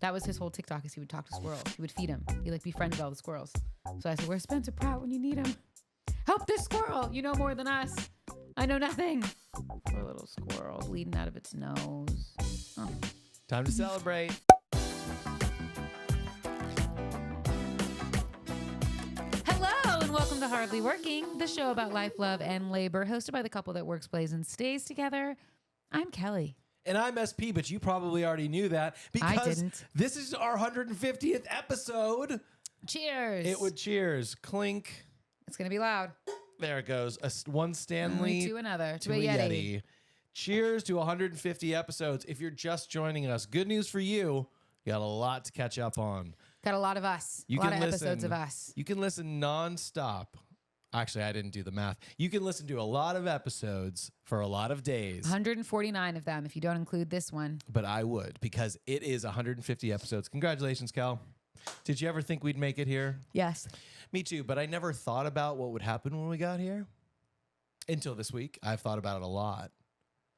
That was his whole TikTok, is he would talk to squirrels. He would feed them. He like befriended all the squirrels. So I said, where's Spencer Pratt when you need him? Help this squirrel. You know more than us. I know nothing. Poor little squirrel bleeding out of its nose. Oh. Time to celebrate. Hello and welcome to Hardly Working, the show about life, love, and labor, hosted by the couple that works, plays, and stays together. I'm Kelly. And I'm SP, but you probably already knew that because I didn't. This is our 150th episode. Cheers. It would cheers. Clink. It's going to be loud. There it goes. One Stanley to another. To a Yeti. Cheers to 150 episodes. If you're just joining us, good news for you. You got a lot to catch up on. Got a lot of us. You a lot can of listen, episodes of us. You can listen nonstop. Actually, I didn't do the math. You can listen to a lot of episodes for a lot of days. 149 of them if you don't include this one. But I would, because it is 150 episodes. Congratulations, Cal. Did you ever think we'd make it here? Yes. Me too, but I never thought about what would happen when we got here. Until this week. I've thought about it a lot.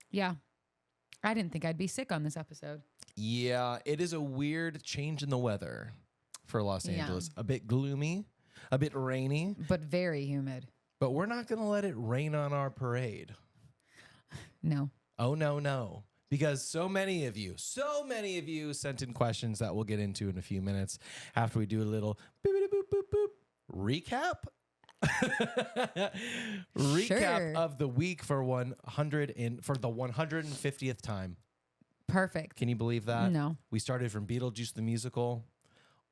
Yeah. I didn't think I'd be sick on this episode. Yeah, it is a weird change in the weather for Los Angeles. A bit gloomy, a bit rainy. But very humid. But we're not going to let it rain on our parade. No. Oh, no. Because so many of you sent in questions that we'll get into in a few minutes after we do a little boop, boop, boop, boop, recap. Recap of the week for the 150th time. Perfect. Can you believe that? No. We started from Beetlejuice the musical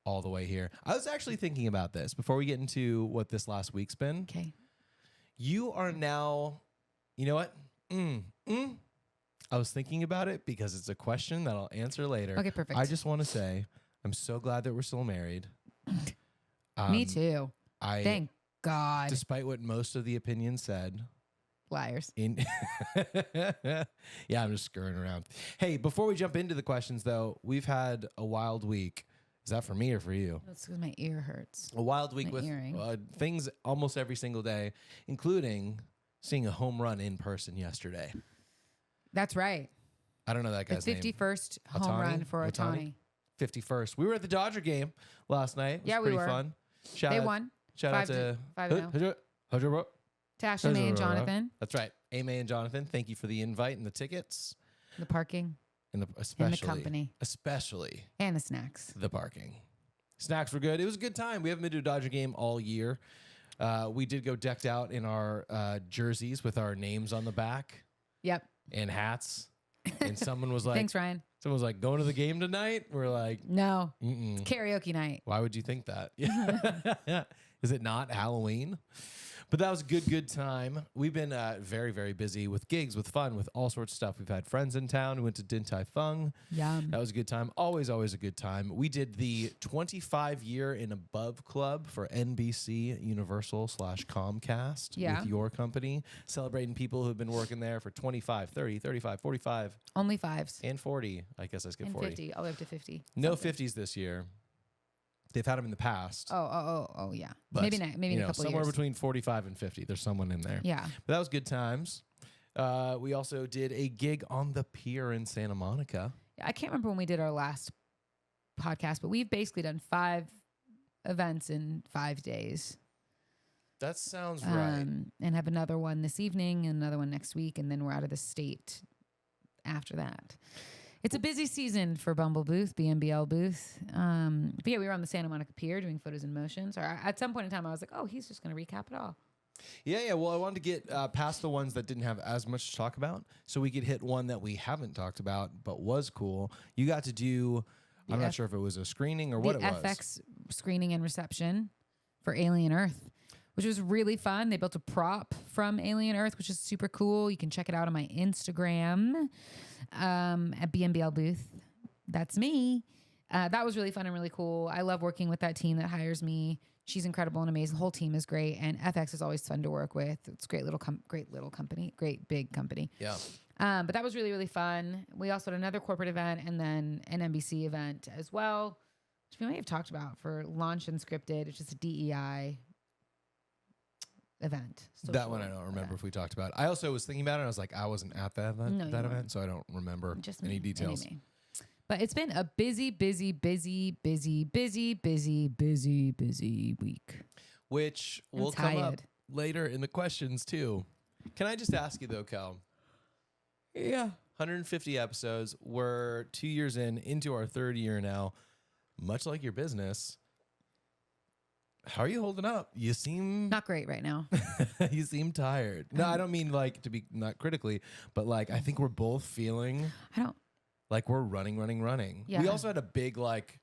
all the way here. I was actually thinking about this before we get into what this last week's been. Okay. You are now, you know what? I was thinking about it because it's a question that I'll answer later. Okay, perfect. I just want to say I'm so glad that we're still married. Me too. Thank God. Despite what most of the opinions said. Liars. Yeah, I'm just scurrying around. Hey, before we jump into the questions, though, we've had a wild week. Is that for me or for you? That's because my ear hurts. A wild week with things almost every single day, including seeing a home run in person yesterday. That's right. I don't know that guy's the name. 51st home run for Ohtani. 51st. We were at the Dodger game last night. It was pretty fun. They won. Shout out to 5-0. Tasha, May, and Jonathan. That's right. May and Jonathan, thank you for the invite and the tickets. The parking. And the company. Especially. And the snacks. The parking. Snacks were good. It was a good time. We haven't been to a Dodger game all year. We did go decked out in our jerseys with our names on the back. Yep. And hats. And someone was like, thanks, Ryan. Someone was like, going to the game tonight? We're like, no. It's karaoke night. Why would you think that? Is it not Halloween? But that was a good time. We've been very, very busy with gigs, with fun, with all sorts of stuff. We've had friends in town. We went to Din Tai Fung. Yum. That was a good time. Always a good time. We did the 25-year and above club for NBC Universal / Comcast with your company, celebrating people who've been working there for 25, 30, 35, 45. Only fives. And 40. I guess I skipped 40. 50. All the way up to 50. No 50s this year. They've had them in the past. Oh, yeah. But, maybe not. Maybe in a couple somewhere years. between 45 and 50. There's someone in there. Yeah. But that was good times. We also did a gig on the pier in Santa Monica. I can't remember when we did our last podcast, but we've basically done 5 events in 5 days. That sounds right. And have another one this evening and another one next week, and then we're out of the state after that. It's a busy season for Bumble Booth, BMBL Booth. But yeah, we were on the Santa Monica Pier doing photos and motions. Or at some point in time, I was like, oh, he's just going to recap it all. Yeah. Well, I wanted to get past the ones that didn't have as much to talk about so we could hit one that we haven't talked about but was cool. You got to do, I'm not sure if it was a screening or what it was. The FX screening and reception for Alien Earth, which was really fun. They built a prop from Alien Earth, which is super cool. You can check it out on my Instagram at BMBL Booth. That's me. That was really fun and really cool. I love working with that team that hires me. She's incredible and amazing. The whole team is great. And FX is always fun to work with. It's a great little company, great big company. Yeah. But that was really, really fun. We also had another corporate event and then an NBC event as well, which we may have talked about for Launch Unscripted. It's just a DEI event. That one I don't remember if we talked about. I also was thinking about it. I was like, I wasn't at that event, so I don't remember any details. But it's been a busy week. Which will come up later in the questions too. Can I just ask you though, Kel? Yeah. 150 episodes. We're 2 years into our third year now. Much like your business, how are you holding up? You seem not great right now. You seem tired. No, I don't mean like to be not critically, but like I think we're both feeling like we're running. Yeah. We also had a big like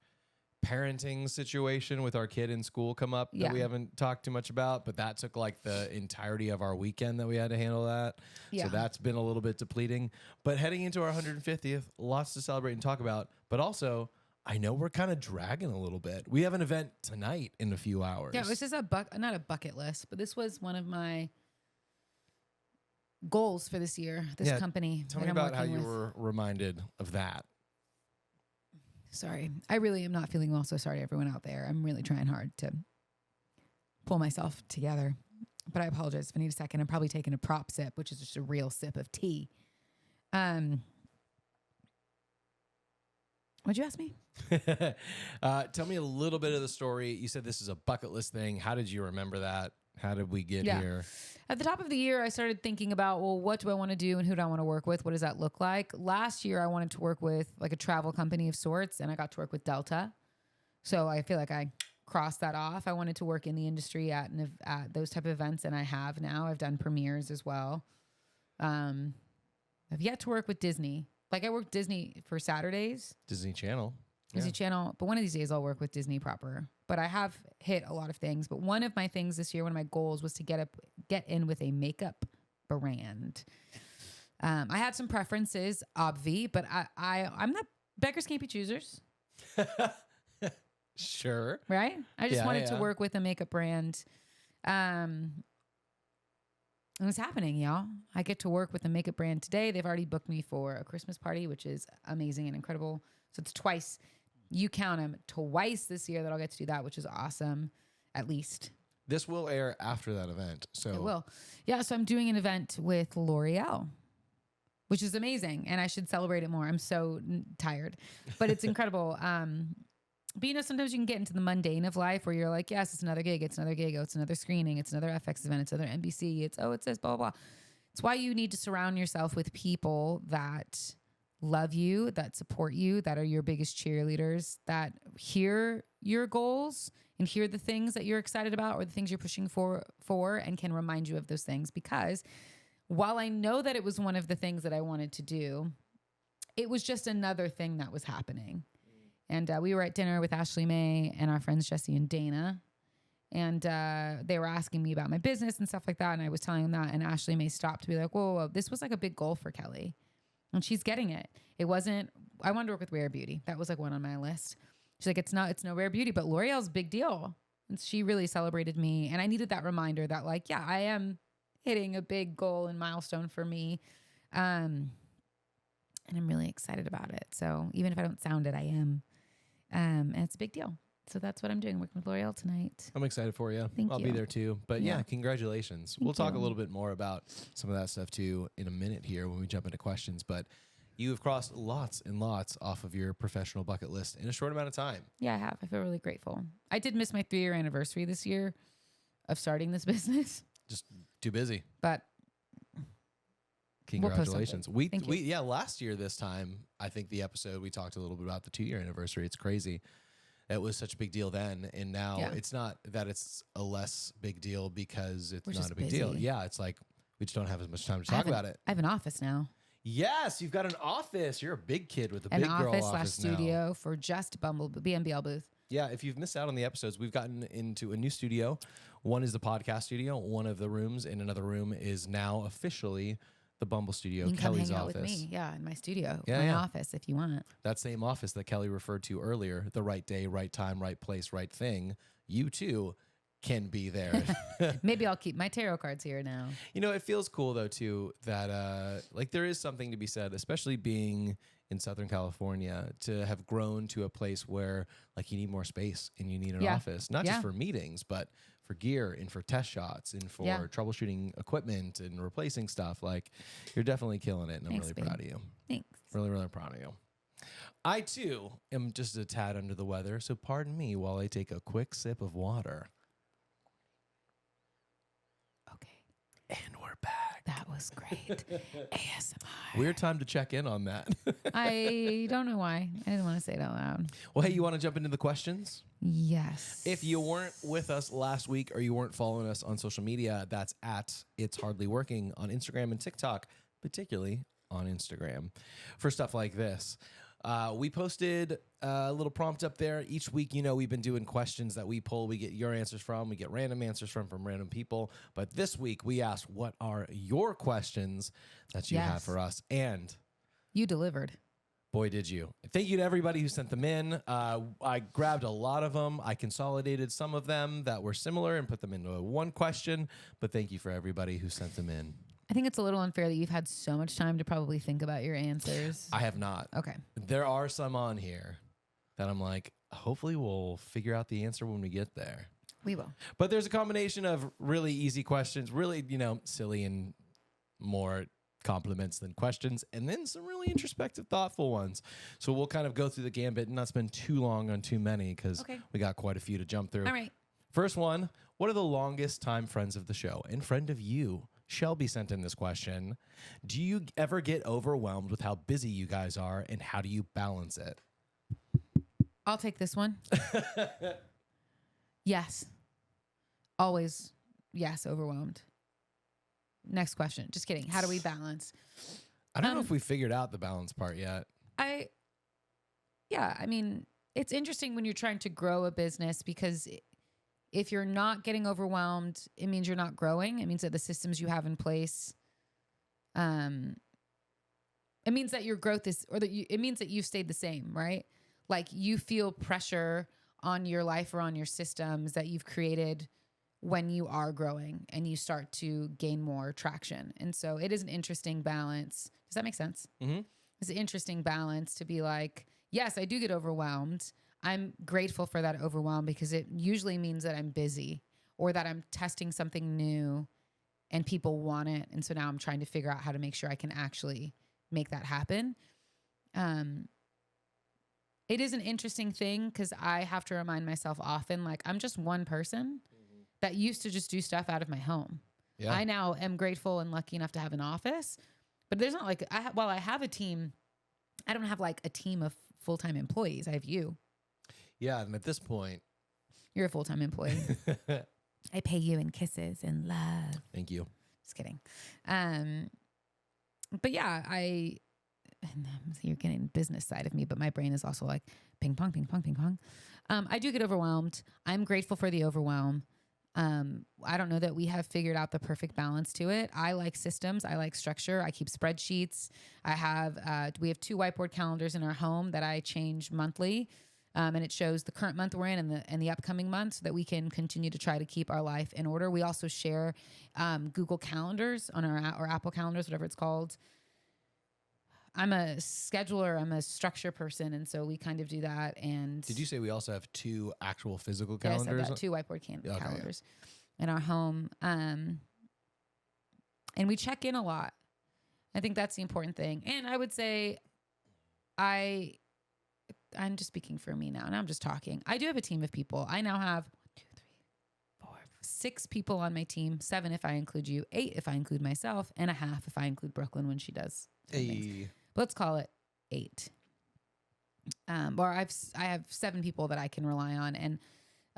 parenting situation with our kid in school come up that we haven't talked too much about, but that took like the entirety of our weekend that we had to handle that. So that's been a little bit depleting. But heading into our 150th, lots to celebrate and talk about. But also, I know we're kind of dragging a little bit. We have an event tonight in a few hours. Yeah, this is not a bucket list, but this was one of my goals for this year, this company. Tell me about how you were reminded of that. Sorry. I really am not feeling well, so sorry everyone out there. I'm really trying hard to pull myself together. But I apologize if I need a second. I'm probably taking a prop sip, which is just a real sip of tea. What'd you ask me? Tell me a little bit of the story. You said this is a bucket list thing. How did you remember that? How did we get here? At the top of the year, I started thinking about, well, what do I want to do and who do I want to work with? What does that look like? Last year, I wanted to work with like a travel company of sorts, and I got to work with Delta. So I feel like I crossed that off. I wanted to work in the industry at those type of events, and I have now. I've done premieres as well. I've yet to work with Disney. Like I worked Disney for Saturdays. Disney Channel. Disney Channel. But one of these days I'll work with Disney proper. But I have hit a lot of things. But one of my things this year, one of my goals was to get in with a makeup brand. I had some preferences, obvi, but I'm not, beggars can't be choosers. Sure. Right? I just wanted to work with a makeup brand. And it's happening, y'all. I get to work with a makeup brand today. They've already booked me for a Christmas party, which is amazing and incredible. So it's twice. You count them, twice this year that I'll get to do that, which is awesome, at least. This will air after that event. So it will. Yeah, so I'm doing an event with L'Oreal, which is amazing, and I should celebrate it more. I'm so tired, but it's incredible. But you know, sometimes you can get into the mundane of life where you're like, yes, it's another gig, it's another gig, oh, it's another screening, it's another FX event, it's another NBC, it's this, blah, blah, blah. It's why you need to surround yourself with people that love you, that support you, that are your biggest cheerleaders, that hear your goals and hear the things that you're excited about or the things you're pushing for and can remind you of those things. Because while I know that it was one of the things that I wanted to do, it was just another thing that was happening. And we were at dinner with Ashley May and our friends Jesse and Dana. And they were asking me about my business and stuff like that. And I was telling them that. And Ashley May stopped to be like, whoa, this was like a big goal for Kelly. And she's getting it. It wasn't, I wanted to work with Rare Beauty. That was like one on my list. She's like, it's no Rare Beauty, but L'Oreal's a big deal. And she really celebrated me. And I needed that reminder that like, yeah, I am hitting a big goal and milestone for me. And I'm really excited about it. So even if I don't sound it, I am. And it's a big deal. So that's what I'm doing, working with L'Oreal tonight. I'm excited for you. Thank you. I'll be there too. But yeah, congratulations. We'll talk a little bit more about some of that stuff too in a minute here when we jump into questions. But you have crossed lots and lots off of your professional bucket list in a short amount of time. Yeah, I have. I feel really grateful. I did miss my 3-year anniversary this year of starting this business. Just too busy. But congratulations. Last year this time, I think the episode we talked a little bit about the 2-year anniversary. It's crazy. It was such a big deal then, and now it's not that it's a less big deal because it's not a big deal. Yeah, it's like we just don't have as much time to talk about it. I have an office now. Yes, you've got an office. You're a big kid with a big girl office now. Studio for just BMBL booth. Yeah, if you've missed out on the episodes, we've gotten into a new studio. One is the podcast studio. One of the rooms in another room is now officially the Bumble Studio, Kelly's hang out office. With me. Yeah, in my studio, my office, if you want. That same office that Kelly referred to earlier, the right day, right time, right place, right thing. You too can be there. Maybe I'll keep my tarot cards here now. You know, it feels cool though too that like there is something to be said, especially being in Southern California, to have grown to a place where like you need more space and you need an office, not just for meetings, but for gear and for test shots and for troubleshooting equipment and replacing stuff. Like you're definitely killing it, and I'm really proud of you. Thanks. Really, really proud of you. I, too, am just a tad under the weather, so pardon me while I take a quick sip of water. Okay. And we're back. That was great. ASMR. Weird time to check in on that. I don't know why. I didn't want to say it out loud. Well, hey, you want to jump into the questions? Yes. If you weren't with us last week or you weren't following us on social media, that's at It's Hardly Working on Instagram and TikTok, particularly on Instagram, for stuff like this. We posted a little prompt up there. Each week, we've been doing questions that we pull. We get your answers from. We get random answers from random people. But this week, we asked, what are your questions that you have for us? And you delivered. Boy, did you. Thank you to everybody who sent them in. I grabbed a lot of them. I consolidated some of them that were similar and put them into one question. But thank you for everybody who sent them in. I think it's a little unfair that you've had so much time to probably think about your answers. I have not. Okay. There are some on here that I'm like, hopefully we'll figure out the answer when we get there. We will. But there's a combination of really easy questions, really, silly and more compliments than questions, and then some really introspective, thoughtful ones. So we'll kind of go through the gambit and not spend too long on too many because we got quite a few to jump through. All right. First one, what are the longest time friends of the show and friend of you? Shelby sent in this question. Do you ever get overwhelmed with how busy you guys are, and how do you balance it? I'll take this one. Yes. Always, yes, overwhelmed. Next question. Just kidding. How do we balance? I don't know if we figured out the balance part yet. I mean, it's interesting when you're trying to grow a business because if you're not getting overwhelmed, it means you're not growing. It means that the systems you have in place, it means that your growth is, it means that you've stayed the same, right? Like you feel pressure on your life or on your systems that you've created when you are growing and you start to gain more traction. And so it is an interesting balance. Does that make sense? Mm-hmm. It's an interesting balance to be like, yes, I do get overwhelmed. I'm grateful for that overwhelm because it usually means that I'm busy or that I'm testing something new and people want it. And so now I'm trying to figure out how to make sure I can actually make that happen. It is an interesting thing because I have to remind myself often, like I'm just one person that used to just do stuff out of my home. Yeah. I now am grateful and lucky enough to have an office, but there's not like, while I have a team, I don't have like a team of full-time employees. I have you. Yeah, and at this point, you're a full-time employee. I pay you in kisses and love. Thank you. Just kidding. But yeah, you're getting business side of me, but my brain is also like ping pong, ping pong, ping pong. I do get overwhelmed. I'm grateful for the overwhelm. I don't know that we have figured out the perfect balance to it. I like systems. I like structure. I keep spreadsheets. We have 2 whiteboard calendars in our home that I change monthly. And it shows the current month we're in and the upcoming month so that we can continue to try to keep our life in order. We also share Google Calendars on or Apple Calendars, whatever it's called. I'm a scheduler. I'm a structure person. And so we kind of do that. And did you say we also have 2 actual physical calendars? Yes, I've got 2 whiteboard calendars in our home. And we check in a lot. I think that's the important thing. And I would say I'm just speaking for me now, and I'm just talking. I do have a team of people. I now have 6 people on my team, 7 if I include you, 8 if I include myself, and a half if I include Brooklyn when she does things. Let's call it 8. Or I have 7 people that I can rely on, and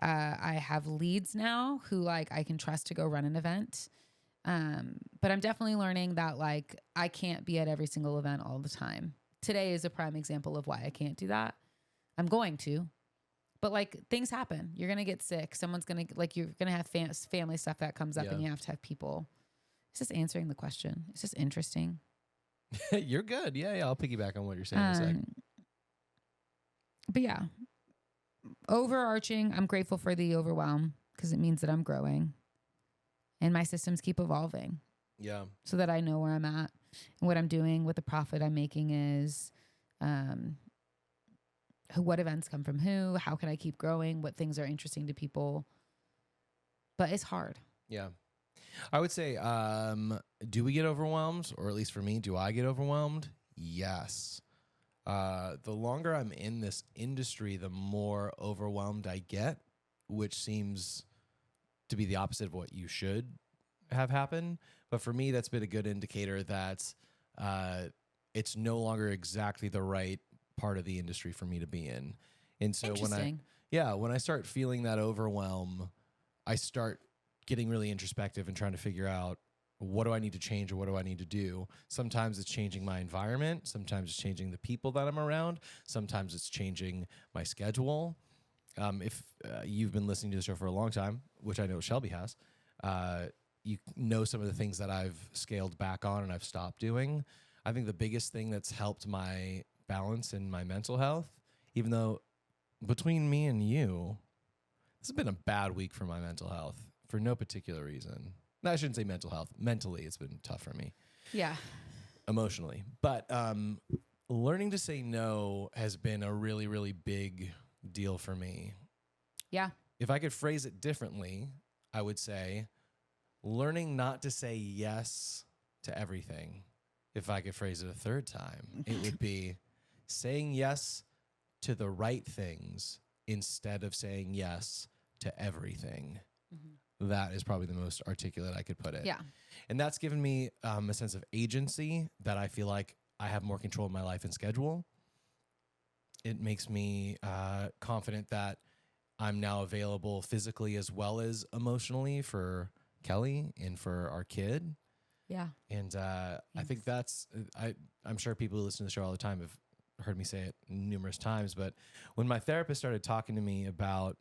I have leads now who I can trust to go run an event. But I'm definitely learning that I can't be at every single event all the time. Today is a prime example of why I can't do that. I'm going to, but things happen. You're going to get sick. Someone's going to you're going to have family stuff that comes up and you have to have people. It's just answering the question. It's just interesting. You're good. Yeah. I'll piggyback on what you're saying in a second. But yeah, overarching, I'm grateful for the overwhelm because it means that I'm growing and my systems keep evolving. Yeah. So that I know where I'm at and what I'm doing, what the profit I'm making is, what events come from who, how can I keep growing, what things are interesting to people. But it's hard. Yeah. I would say, do we get overwhelmed? Or at least for me, do I get overwhelmed? Yes. The longer I'm in this industry, the more overwhelmed I get, which seems to be the opposite of what you should have happen. But for me, that's been a good indicator that it's no longer exactly the right part of the industry for me to be in. And so when I start feeling that overwhelm, I start getting really introspective and trying to figure out, what do I need to change or what do I need to do? Sometimes it's changing my environment. Sometimes it's changing the people that I'm around. Sometimes it's changing my schedule. If you've been listening to the show for a long time, which I know Shelby has, you know some of the things that I've scaled back on and I've stopped doing. I think the biggest thing that's helped my balance and my mental health, even though between me and you, this has been a bad week for my mental health for no particular reason. No, I shouldn't say mental health. Mentally, it's been tough for me. Yeah. Emotionally. But learning to say no has been a really, really big deal for me. Yeah. If I could phrase it differently, I would say learning not to say yes to everything. If I could phrase it a third time, it would be saying yes to the right things instead of saying yes to everything. Mm-hmm. That is probably the most articulate I could put it. Yeah. And that's given me a sense of agency that I feel like I have more control of my life and schedule. It makes me confident that I'm now available physically as well as emotionally for Kelly and for our kid. Yeah. And I think that's, I'm sure people who listen to the show all the time have heard me say it numerous times, but when my therapist started talking to me about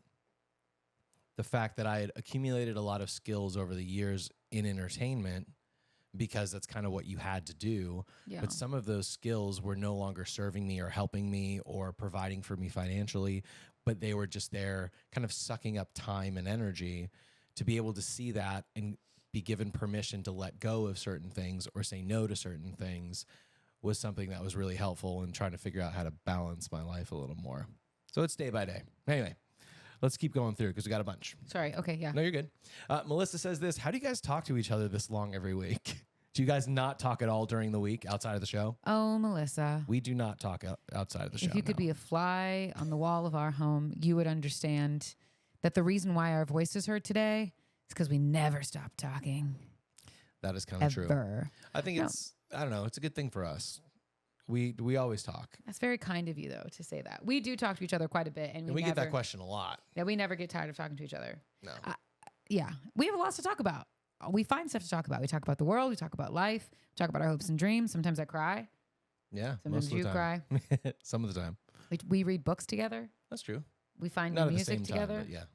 the fact that I had accumulated a lot of skills over the years in entertainment, because that's kind of what you had to do. Yeah. But some of those skills were no longer serving me or helping me or providing for me financially, but they were just there kind of sucking up time and energy. To be able to see that and be given permission to let go of certain things or say no to certain things was something that was really helpful in trying to figure out how to balance my life a little more. So it's day by day. Anyway. Let's keep going through because we got a bunch. Sorry. Okay. Yeah. No, you're good. Melissa says this. How do you guys talk to each other this long every week? Do you guys not talk at all during the week outside of the show? Oh, Melissa. We do not talk outside of the show. If you could be a fly on the wall of our home, you would understand that the reason why our voice is heard today is because we never stop talking. That is kind of true. I think I don't know. It's a good thing for us. We always talk. That's very kind of you, though, to say that. We do talk to each other quite a bit. And we get that question a lot. Yeah, we never get tired of talking to each other. No. Yeah. We have a lot to talk about. We find stuff to talk about. We talk about the world. We talk about life. We talk about our hopes and dreams. Sometimes I cry. Yeah. Sometimes you cry. Some of the time. We read books together. That's true. We find new music together. Time, yeah.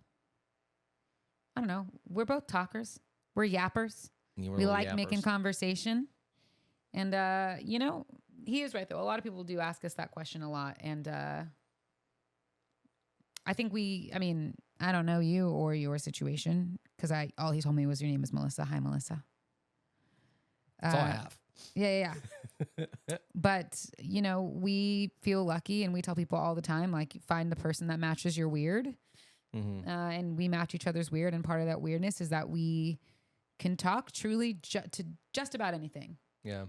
I don't know. We're both talkers. We're yappers. We like making conversation. And, he is right, though. A lot of people do ask us that question a lot. And I think I don't know you or your situation because all he told me was your name is Melissa. Hi, Melissa. That's all I have. Yeah. But, we feel lucky and we tell people all the time, like, find the person that matches your weird. Mm-hmm. And we match each other's weird. And part of that weirdness is that we can talk truly to just about anything. Yeah.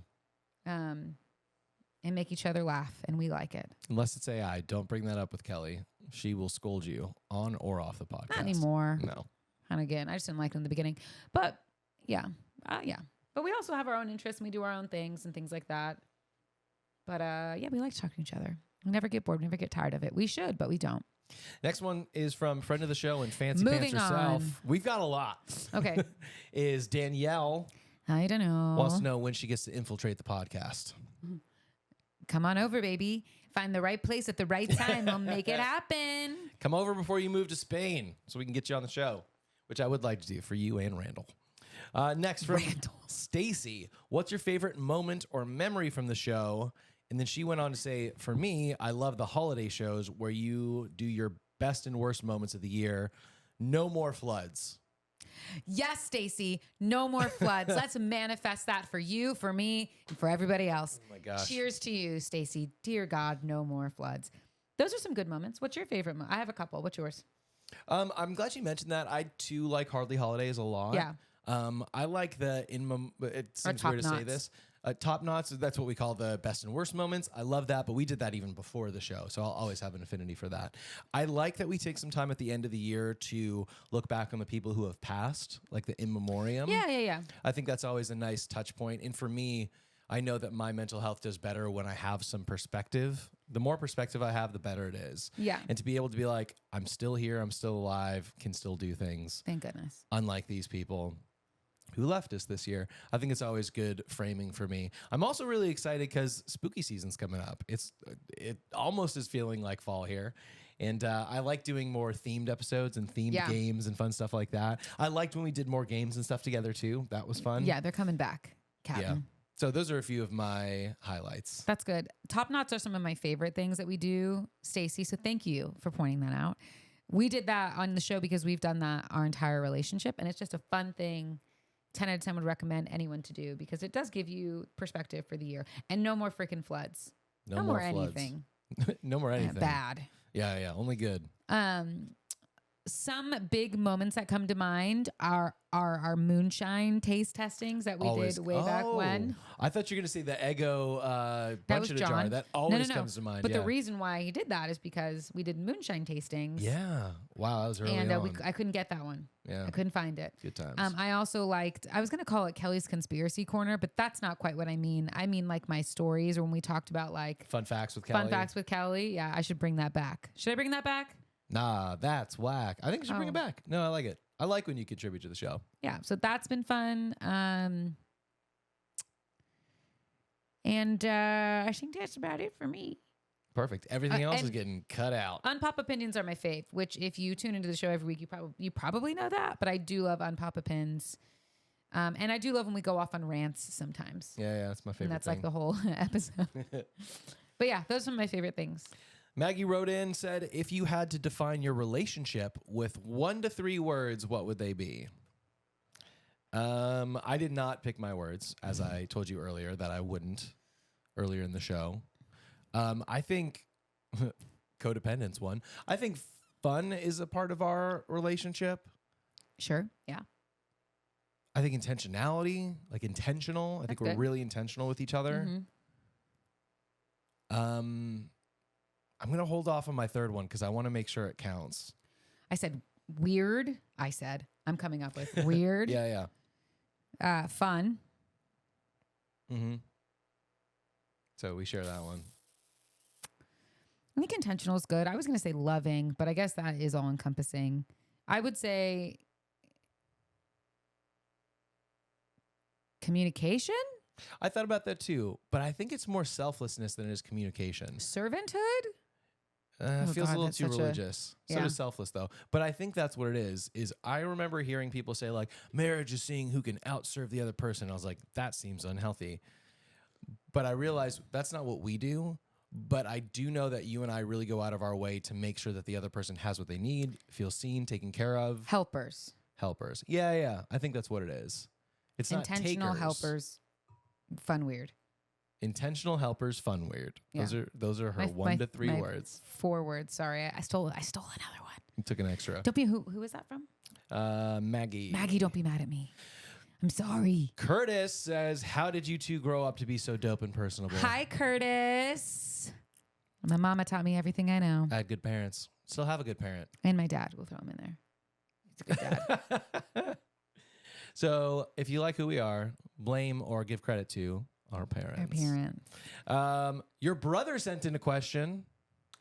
And make each other laugh, and we like it. Unless it's AI. Don't bring that up with Kelly. She will scold you on or off the podcast. Not anymore. No. And again, I just didn't like it in the beginning. But, yeah. But we also have our own interests, and we do our own things and things like that. But, we like talking to each other. We never get bored. We never get tired of it. We should, but we don't. Next one is from friend of the show and Fancy Moving Pants herself. on. We've got a lot. Okay. Is Danielle. I don't know. Wants to know when she gets to infiltrate the podcast. Come on over, baby. Find the right place at the right time. We'll make it happen. Come over before you move to Spain so we can get you on the show, which I would like to do for you and Randall. Next from Stacy. What's your favorite moment or memory from the show? And then she went on to say, for me, I love the holiday shows where you do your best and worst moments of the year. No more floods. Yes, Stacy. No more floods. Let's manifest that for you, for me, and for everybody else. Oh my gosh. Cheers to you, Stacy. Dear God, no more floods. Those are some good moments. What's your favorite? I have a couple. What's yours? I'm glad you mentioned that. I too like Hardly Holidays a lot. Yeah. I like it seems weird to say this. Top knots, that's what we call the best and worst moments. I love that, but we did that even before the show, so I'll always have an affinity for that. I like that we take some time at the end of the year to look back on the people who have passed, like the in memoriam. Yeah. I think that's always a nice touch point. And for me, I know that my mental health does better when I have some perspective. The more perspective I have, the better it is. Yeah. And to be able to be like, I'm still here, I'm still alive, can still do things. Thank goodness. Unlike these people who left us this year. I think it's always good framing for me. I'm also really excited because spooky season's coming up. It almost is feeling like fall here. And I like doing more themed episodes and themed games and fun stuff like that. I liked when we did more games and stuff together too. That was fun. Yeah, they're coming back, Captain. Yeah. So those are a few of my highlights. That's good. Top knots are some of my favorite things that we do, Stacey. So thank you for pointing that out. We did that on the show because we've done that our entire relationship. And it's just a fun thing. 10 out of 10 would recommend anyone to do because it does give you perspective for the year. And no more freaking floods. No more floods. Anything. No more anything. Bad. Yeah. Only good. Some big moments that come to mind are our moonshine taste testings that we did way back when. I thought you were going to say the Eggo bunch of the jar. That always comes to mind. But the reason why he did that is because we did moonshine tastings. Yeah. Wow, that was early on. And I couldn't get that one. Yeah. I couldn't find it. Good times. I also liked, I was going to call it Kelly's Conspiracy Corner, but that's not quite what I mean. I mean like my stories or when we talked about like... Fun facts with Kelly. Fun facts with Kelly. Yeah, I should bring that back. Should I bring that back? Nah, that's whack. I think you should bring it back. No, I like it. I like when you contribute to the show. Yeah, so that's been fun. And I think that's about it for me. Perfect. Everything else is getting cut out. Unpop opinions are my fave, which if you tune into the show every week, you probably know that. But I do love unpop opinions. And I do love when we go off on rants sometimes. Yeah, that's my favorite And that's thing. like the whole episode. But yeah, those are my favorite things. Maggie wrote in, said, if you had to define your relationship with 1 to 3 words, what would they be? I did not pick my words, as I told you earlier that I wouldn't earlier in the show. I think codependence one. I think fun is a part of our relationship. Sure. Yeah. I think intentionality, like intentional. I think we're really intentional with each other. Mm-hmm. I'm going to hold off on my third one because I want to make sure it counts. I said weird. I'm coming up with weird. Yeah. Fun. Mm-hmm. So we share that one. I think intentional is good. I was going to say loving, but I guess that is all encompassing. I would say communication. I thought about that too, but I think it's more selflessness than it is communication. Servanthood? Feels a little too religious. So does selfless though. But I think that's what it is I remember hearing people say like, marriage is seeing who can outserve the other person. I was like, that seems unhealthy. But I realized that's not what we do. But I do know that you and I really go out of our way to make sure that the other person has what they need, feels seen, taken care of. Helpers. Yeah. I think that's what it is. It's intentional not takers. Helpers. Fun weird. Intentional helpers, fun weird. Yeah. Those are her 1 to 3 words. 4 words. Sorry, I stole another one. You took an extra. Don't be who is that from? Maggie. Maggie, don't be mad at me. I'm sorry. Curtis says, "How did you two grow up to be so dope and personable?" Hi, Curtis. My mama taught me everything I know. I had good parents. Still have a good parent. And my dad. We'll throw him in there. He's a good dad. So, if you like who we are, blame or give credit to our parents. Your brother sent in a question.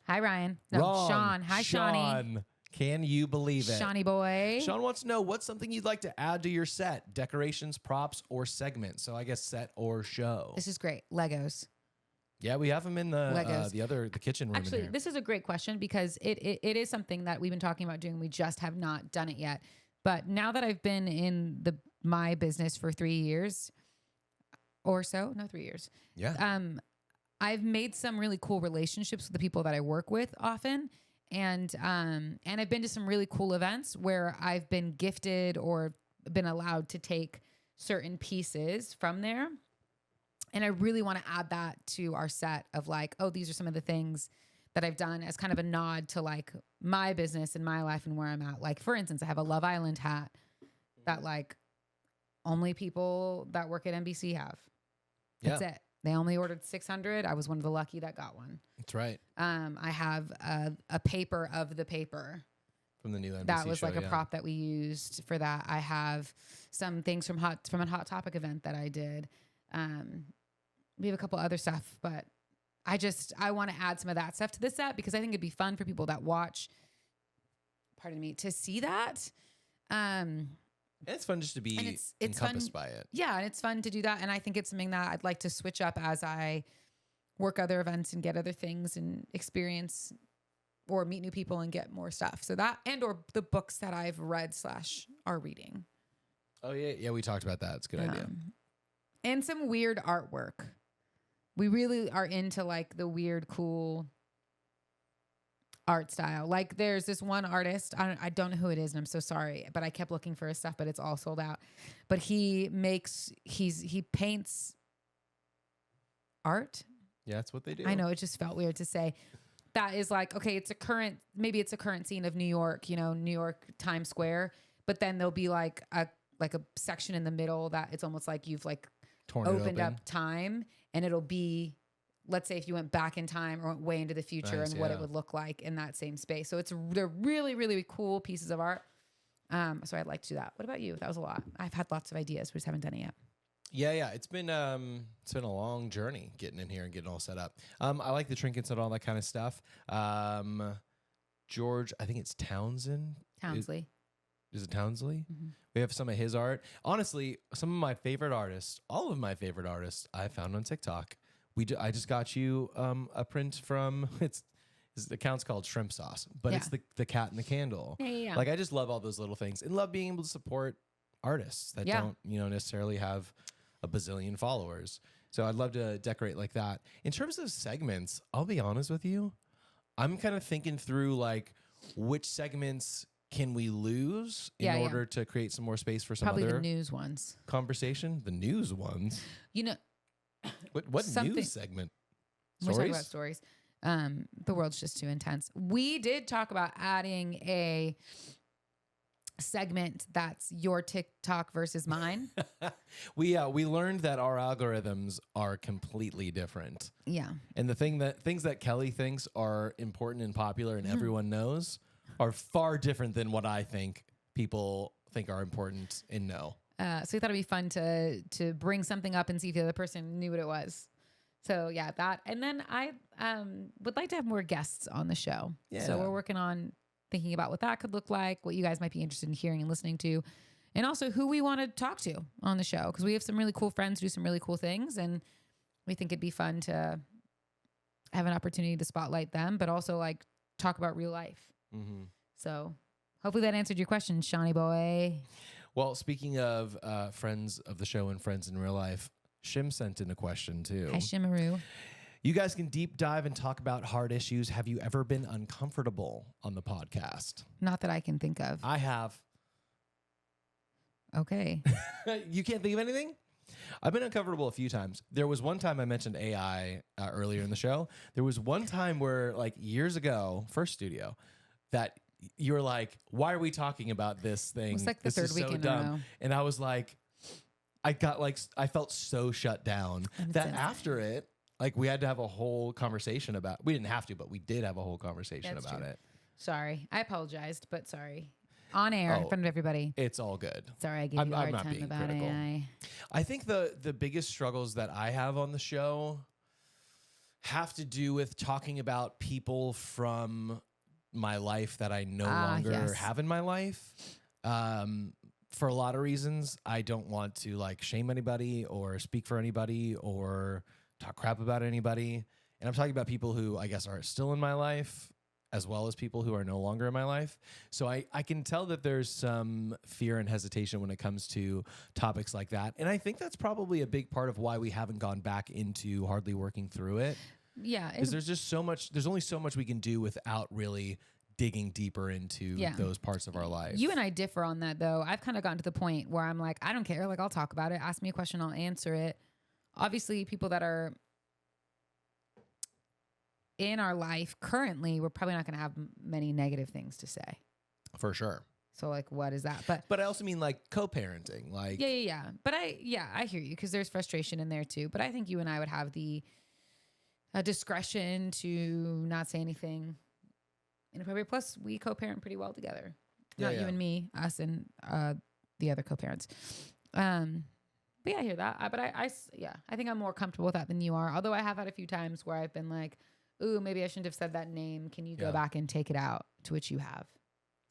Hi, Ryan. No, Wrong. Sean. Hi, Shawnee. Can you believe it? Shawnee boy. Sean wants to know what's something you'd like to add to your set, decorations, props, or segment. So I guess set or show. This is great. Legos. Yeah, we have them in the kitchen room. Actually, this is a great question because it is something that we've been talking about doing. We just have not done it yet. But now that I've been in my business for 3 years or so, no, 3 years. Yeah. I've made some really cool relationships with the people that I work with often. And I've been to some really cool events where I've been gifted or been allowed to take certain pieces from there. And I really want to add that to our set of like, oh, these are some of the things that I've done as kind of a nod to like my business and my life and where I'm at. Like, for instance, I have a Love Island hat that like only people that work at NBC have. That's it. They only ordered 600. I was one of the lucky that got one. That's right. I have a paper of the paper. From the new NBC that was show, like a prop that we used for that. I have some things from a Hot Topic event that I did. We have a couple other stuff, but I want to add some of that stuff to the set because I think it'd be fun for people that watch, pardon me, to see that. And it's fun just to be encompassed by it. Yeah, and it's fun to do that. And I think it's something that I'd like to switch up as I work other events and get other things and experience or meet new people and get more stuff. So that or the books that I've read / are reading. Oh, yeah. Yeah, we talked about that. It's a good idea. And some weird artwork. We really are into like the weird, cool art style. Like there's this one artist, I don't know who it is and I'm so sorry, but I kept looking for his stuff, but it's all sold out. But he paints art. Yeah, that's what they do. I know, it just felt weird to say. That is like, okay, maybe it's a current scene of New York, New York Times Square, but then there'll be like a section in the middle that it's almost like you've like opened up time, and it'll be, let's say if you went back in time or went way into the future and what it would look like in that same space. So they're really, really cool pieces of art. So I'd like to do that. What about you? That was a lot. I've had lots of ideas. We just haven't done it yet. Yeah. It's been a long journey getting in here and getting all set up. I like the trinkets and all that kind of stuff. George, I think it's Townsley. Is it Townsley? Mm-hmm. We have some of his art. Honestly, some of my favorite artists, all of my favorite artists, I found on TikTok. I just got you a print from the account's called Shrimp Sauce, but it's the cat and the candle. Yeah. Like I just love all those little things and love being able to support artists that don't necessarily have a bazillion followers. So I'd love to decorate like that. In terms of segments, I'll be honest with you, I'm kind of thinking through like which segments can we lose in order to create some more space for some probably other the news ones conversation. The news ones. What news segment? We're talking about stories. The world's just too intense. We did talk about adding a segment that's your TikTok versus mine. We learned that our algorithms are completely different. Yeah. And the things that Kelly thinks are important and popular and everyone knows are far different than what I think people think are important and know. So we thought it'd be fun to bring something up and see if the other person knew what it was. So yeah, that. And then I would like to have more guests on the show. Yeah. So we're working on thinking about what that could look like, what you guys might be interested in hearing and listening to, and also who we want to talk to on the show. Because we have some really cool friends who do some really cool things, and we think it'd be fun to have an opportunity to spotlight them, but also like talk about real life. Mm-hmm. So hopefully that answered your question, Shawnee boy. Well, speaking of friends of the show and friends in real life, Shim sent in a question too. Hi, Shimaroo. You guys can deep dive and talk about hard issues. Have you ever been uncomfortable on the podcast? Not that I can think of. I have. Okay. You can't think of anything? I've been uncomfortable a few times. There was one time I mentioned AI earlier in the show. There was one time where, like years ago, first studio, that you were like, why are we talking about this thing? It was like the third week in a row. And I was like, I felt so shut down that after it, like we had to have a whole conversation about, we didn't have to, but we did have a whole conversation about it. Sorry. I apologized, but sorry. On air in front of everybody. It's all good. Sorry, I gave you a hard time about critical. AI. I think the biggest struggles that I have on the show have to do with talking about people from my life that I no longer have in my life. For a lot of reasons, I don't want to like shame anybody or speak for anybody or talk crap about anybody. And I'm talking about people who I guess are still in my life as well as people who are no longer in my life. So I can tell that there's some fear and hesitation when it comes to topics like that. And I think that's probably a big part of why we haven't gone back into hardly working through it. Yeah. Because there's just so much, there's only so much we can do without really digging deeper into those parts of our life. You and I differ on that though. I've kind of gotten to the point where I'm like, I don't care. Like I'll talk about it. Ask me a question, I'll answer it. Obviously people that are in our life currently, we're probably not going to have many negative things to say. For sure. So like, what is that? But I also mean like co-parenting, like yeah. But I hear you because there's frustration in there too. But I think you and I would have the discretion to not say anything inappropriate. Plus, we co-parent pretty well together. Not you and me, us and the other co-parents. But yeah, I hear that. I think I'm more comfortable with that than you are. Although I have had a few times where I've been like, ooh, maybe I shouldn't have said that name. Can you go back and take it out? To which you have.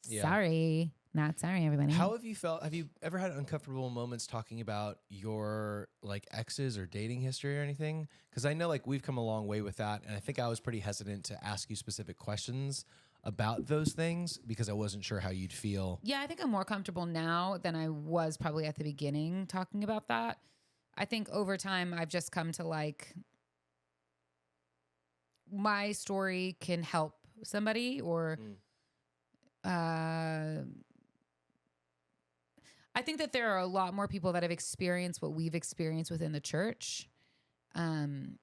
Yeah. Sorry. Not sorry, everybody. How have you felt? Have you ever had uncomfortable moments talking about your like exes or dating history or anything? Because I know like we've come a long way with that. And I think I was pretty hesitant to ask you specific questions about those things because I wasn't sure how you'd feel. Yeah, I think I'm more comfortable now than I was probably at the beginning talking about that. I think over time I've just come to like my story can help somebody or I think that there are a lot more people that have experienced what we've experienced within the church. And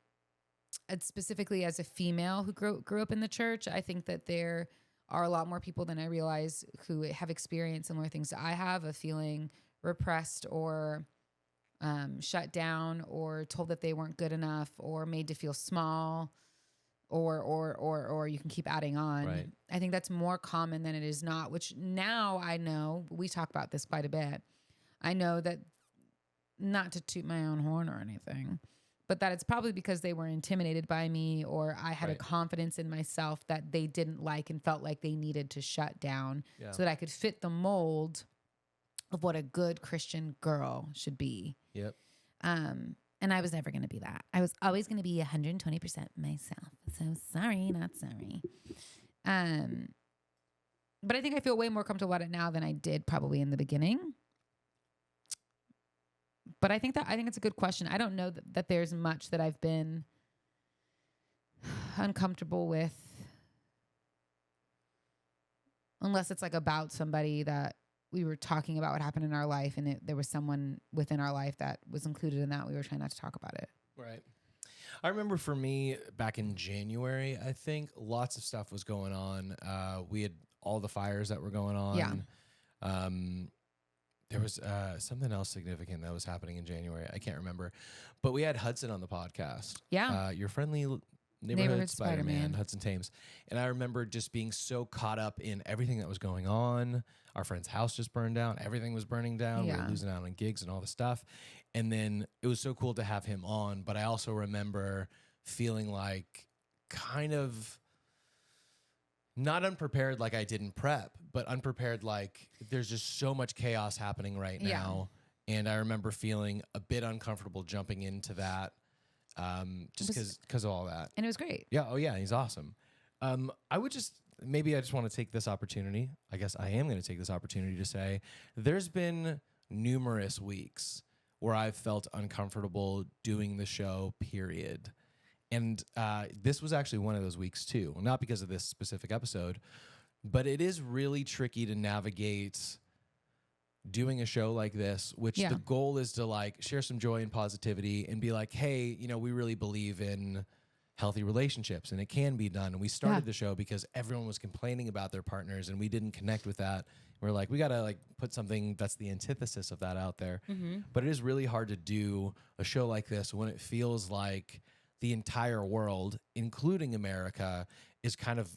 specifically as a female who grew up in the church, I think that there are a lot more people than I realize who have experienced similar things that I have of feeling repressed or shut down or told that they weren't good enough or made to feel small or you can keep adding on. Right. I think that's more common than it is not, which now I know, we talk about this quite a bit. I know that, not to toot my own horn or anything, but that it's probably because they were intimidated by me or I had a confidence in myself that they didn't like and felt like they needed to shut down so that I could fit the mold of what a good Christian girl should be. Yep. And I was never going to be that. I was always going to be 120% myself. So sorry, not sorry. But I think I feel way more comfortable about it now than I did probably in the beginning. But I think it's a good question. I don't know that there's much that I've been uncomfortable with unless it's like about somebody that we were talking about what happened in our life and there was someone within our life that was included in that. We were trying not to talk about it. Right. I remember for me back in January, I think lots of stuff was going on. We had all the fires that were going on. Yeah. There was something else significant that was happening in January. I can't remember. But we had Hudson on the podcast. Yeah. Your friendly neighborhood Spider-Man, Hudson Thames. And I remember just being so caught up in everything that was going on. Our friend's house just burned down. Everything was burning down. Yeah. We were losing out on gigs and all the stuff. And then it was so cool to have him on. But I also remember feeling like kind of not unprepared like I didn't prep, but unprepared like there's just so much chaos happening right now. Yeah. And I remember feeling a bit uncomfortable jumping into that. Just because of all that. And it was great. Yeah. Oh, yeah. He's awesome. I just want to take this opportunity. I guess I am going to take this opportunity to say there's been numerous weeks where I've felt uncomfortable doing the show, period. And this was actually one of those weeks too. Not because of this specific episode, but it is really tricky to navigate doing a show like this, which the goal is to like share some joy and positivity and be like, hey, we really believe in healthy relationships and it can be done. And we started the show because everyone was complaining about their partners and we didn't connect with that. We're like, we got to like put something that's the antithesis of that out there. Mm-hmm. But it is really hard to do a show like this when it feels like the entire world, including America, is kind of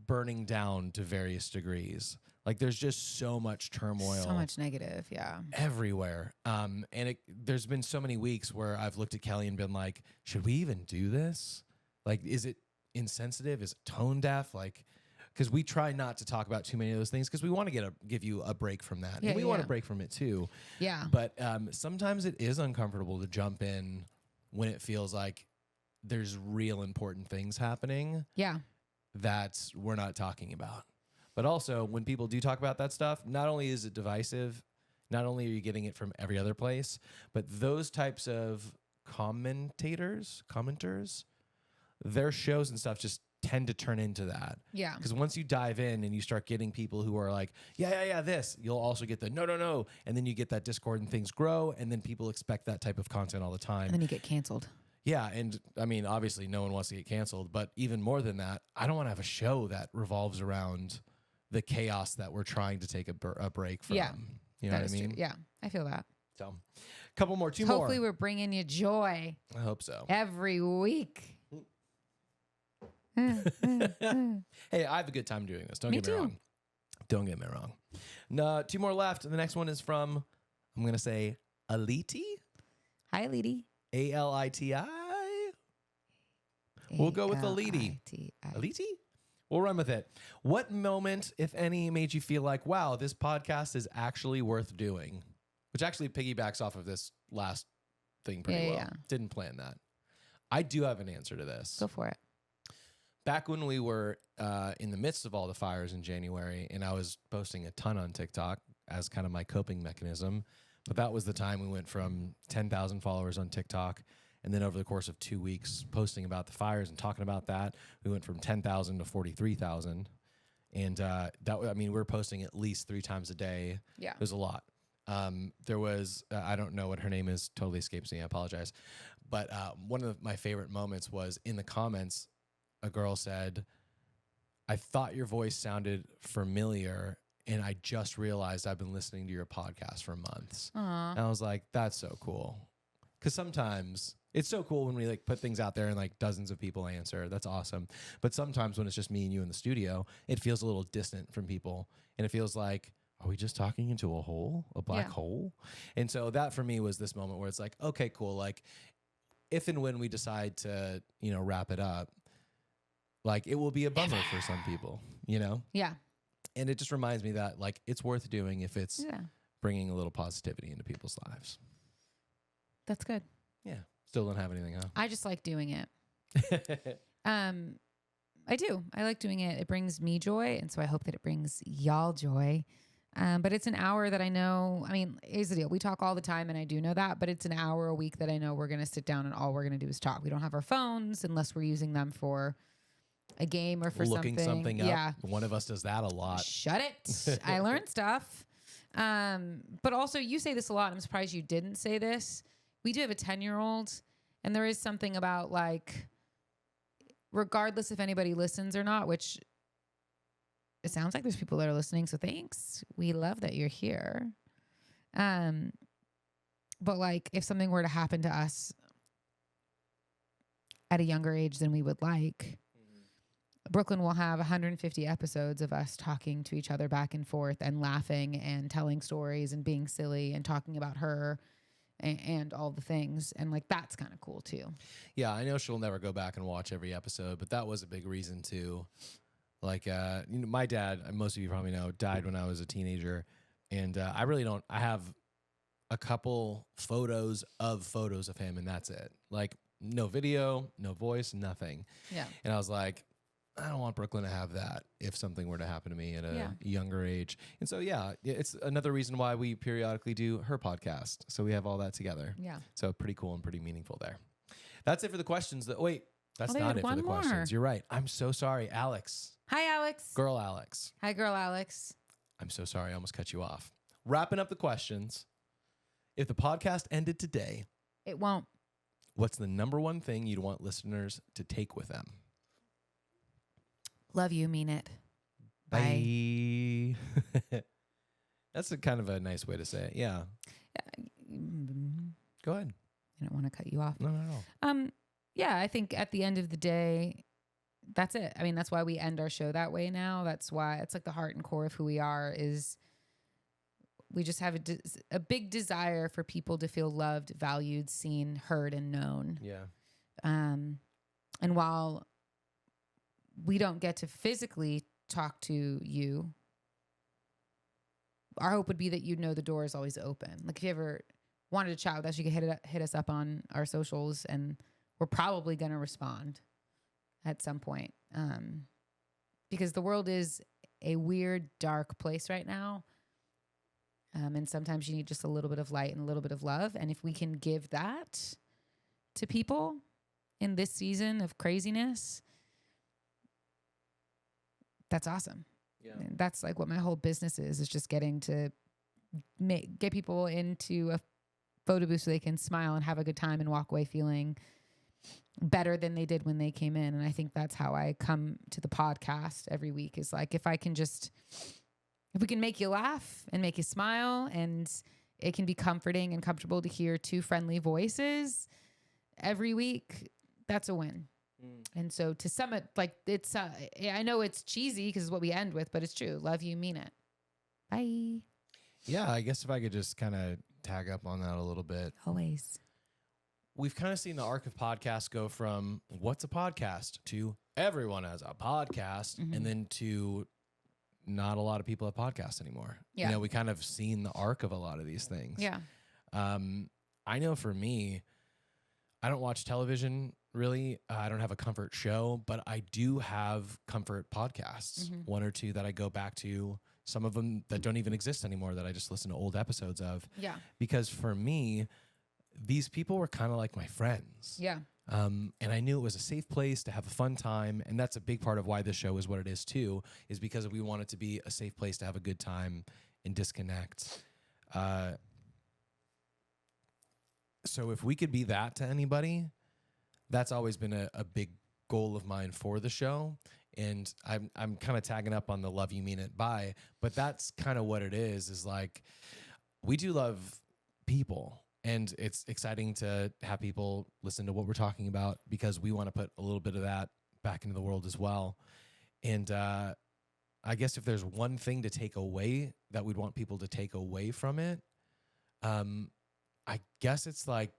burning down to various degrees. Like there's just so much turmoil. So much negative, everywhere. And there's been so many weeks where I've looked at Kelly and been like, should we even do this? Like, is it insensitive? Is it tone deaf? Like, because we try not to talk about too many of those things because we want to give you a break from that. And we want a break from it too. Yeah. But sometimes it is uncomfortable to jump in when it feels like there's real important things happening. Yeah. That we're not talking about. But also, when people do talk about that stuff, not only is it divisive, not only are you getting it from every other place, but those types of commenters, their shows and stuff just tend to turn into that. Yeah. Because once you dive in and you start getting people who are like, yeah, this, you'll also get the no. And then you get that discord and things grow, and then people expect that type of content all the time. And then you get canceled. Yeah, and I mean, obviously no one wants to get canceled, but even more than that, I don't want to have a show that revolves around the chaos that we're trying to take a break from. Yeah. You know what I mean? True. Yeah, I feel that. So, couple more, two Hopefully more. we're bringing you joy. I hope so. Every week. Hey, I have a good time doing this. Don't Me get me too. wrong. Don't get me wrong. No, two more left. The next one is from, I'm going to say, Aliti. Hi, Aliti. Aliti. We'll go with Aliti. Aliti? We'll run with it. What moment, if any, made you feel like, wow, this podcast is actually worth doing? Which actually piggybacks off of this last thing pretty well. Yeah. Didn't plan that. I do have an answer to this. Go for it. Back when we were in the midst of all the fires in January, and I was posting a ton on TikTok as kind of my coping mechanism, but that was the time we went from 10,000 followers on TikTok, and then over the course of 2 weeks posting about the fires and talking about that, we went from 10,000 to 43,000. And we were posting at least 3 times a day. Yeah. It was a lot. There was, I don't know what her name is, totally escapes me, I apologize. But one of my favorite moments was in the comments, a girl said, I thought your voice sounded familiar, and I just realized I've been listening to your podcast for months. Aww. And I was like, that's so cool. Because sometimes it's so cool when we like put things out there and like dozens of people answer. That's awesome. But sometimes when it's just me and you in the studio, it feels a little distant from people. And it feels like, are we just talking into a hole, a black hole? And so that for me was this moment where it's like, okay, cool. Like if and when we decide to, wrap it up, like it will be a bummer for some people, Yeah. And it just reminds me that like it's worth doing if it's bringing a little positivity into people's lives. That's good. Yeah. Still don't have anything, huh? I just like doing it. I do. I like doing it. It brings me joy. And so I hope that it brings y'all joy. But it's an hour that I know, here's the deal. We talk all the time and I do know that, but it's an hour a week that I know we're going to sit down and all we're going to do is talk. We don't have our phones unless we're using them for a game or for looking something up. Yeah. One of us does that a lot. Shut it. I learned stuff. But also you say this a lot. I'm surprised you didn't say this. We do have a 10-year-old and there is something about like, regardless if anybody listens or not, which it sounds like there's people that are listening. So thanks. We love that you're here. But like if something were to happen to us at a younger age than we would like, Brooklyn will have 150 episodes of us talking to each other back and forth and laughing and telling stories and being silly and talking about her and all the things. And like, that's kind of cool too. Yeah. I know she'll never go back and watch every episode, but that was a big reason too. Like, my dad, most of you probably know, died when I was a teenager. And I have a couple photos of him and that's it. Like no video, no voice, nothing. Yeah. And I was like, I don't want Brooklyn to have that if something were to happen to me at a younger age. And so, it's another reason why we periodically do her podcast. So we have all that together. Yeah. So pretty cool and pretty meaningful there. That's it for the questions. That's not it for the questions. You're right. I'm so sorry. Alex. Hi, Alex. Girl Alex. Hi, girl Alex. I'm so sorry. I almost cut you off. Wrapping up the questions. If the podcast ended today, it won't. What's the number one thing you'd want listeners to take with them? Love you, mean it. Bye. That's a kind of a nice way to say it. Yeah. Go ahead. I don't want to cut you off. No. Yeah, I think at the end of the day, that's it. That's why we end our show that way now. That's why it's like the heart and core of who we are is we just have a big desire for people to feel loved, valued, seen, heard, and known. Yeah. And while we don't get to physically talk to you, our hope would be that you'd know the door is always open. Like if you ever wanted to chat with us, you could hit us up on our socials and we're probably going to respond at some point. Because the world is a weird, dark place right now. And sometimes you need just a little bit of light and a little bit of love. And if we can give that to people in this season of craziness, that's awesome. Yeah. And that's like what my whole business is just getting to get people into a photo booth so they can smile and have a good time and walk away feeling better than they did when they came in. And I think that's how I come to the podcast every week, is like, if we can make you laugh and make you smile, and it can be comforting and comfortable to hear two friendly voices every week, that's a win. And so to sum it, like, it's, I know it's cheesy because it's what we end with, but it's true. Love you, mean it. Bye. Yeah, I guess if I could just kind of tag up on that a little bit. Always. We've kind of seen the arc of podcasts go from what's a podcast to everyone has a podcast, and then to not a lot of people have podcasts anymore. Yeah. You know, we kind of seen the arc of a lot of these things. Yeah. I know for me, I don't watch television really. I don't have a comfort show, but I do have comfort podcasts, one or two that I go back to, some of them that don't even exist anymore that I just listen to old episodes of. Yeah. Because for me, these people were kind of like my friends. Yeah. And I knew it was a safe place to have a fun time. And that's a big part of why this show is what it is too, is because we want it to be a safe place to have a good time and disconnect. So if we could be that to anybody, that's always been a big goal of mine for the show. And I'm kind of tagging up on the love you mean it bye, but that's kind of what it is like, we do love people, and it's exciting to have people listen to what we're talking about, because we want to put a little bit of that back into the world as well. And I guess if there's one thing to take away that we'd want people to take away from it, I guess it's like,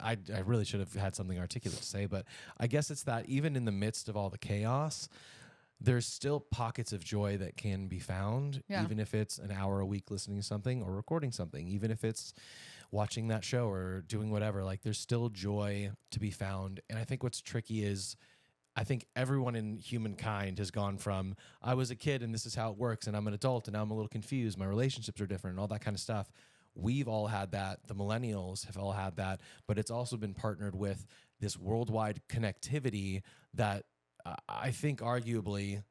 I really should have had something articulate to say, but I guess it's that even in the midst of all the chaos, there's still pockets of joy that can be found, even if it's an hour a week listening to something or recording something, even if it's watching that show or doing whatever. Like, there's still joy to be found. And I think what's tricky is, I think everyone in humankind has gone from, I was a kid and this is how it works, and I'm an adult and now I'm a little confused, my relationships are different and all that kind of stuff. We've all had that. The millennials have all had that, but it's also been partnered with this worldwide connectivity that I think arguably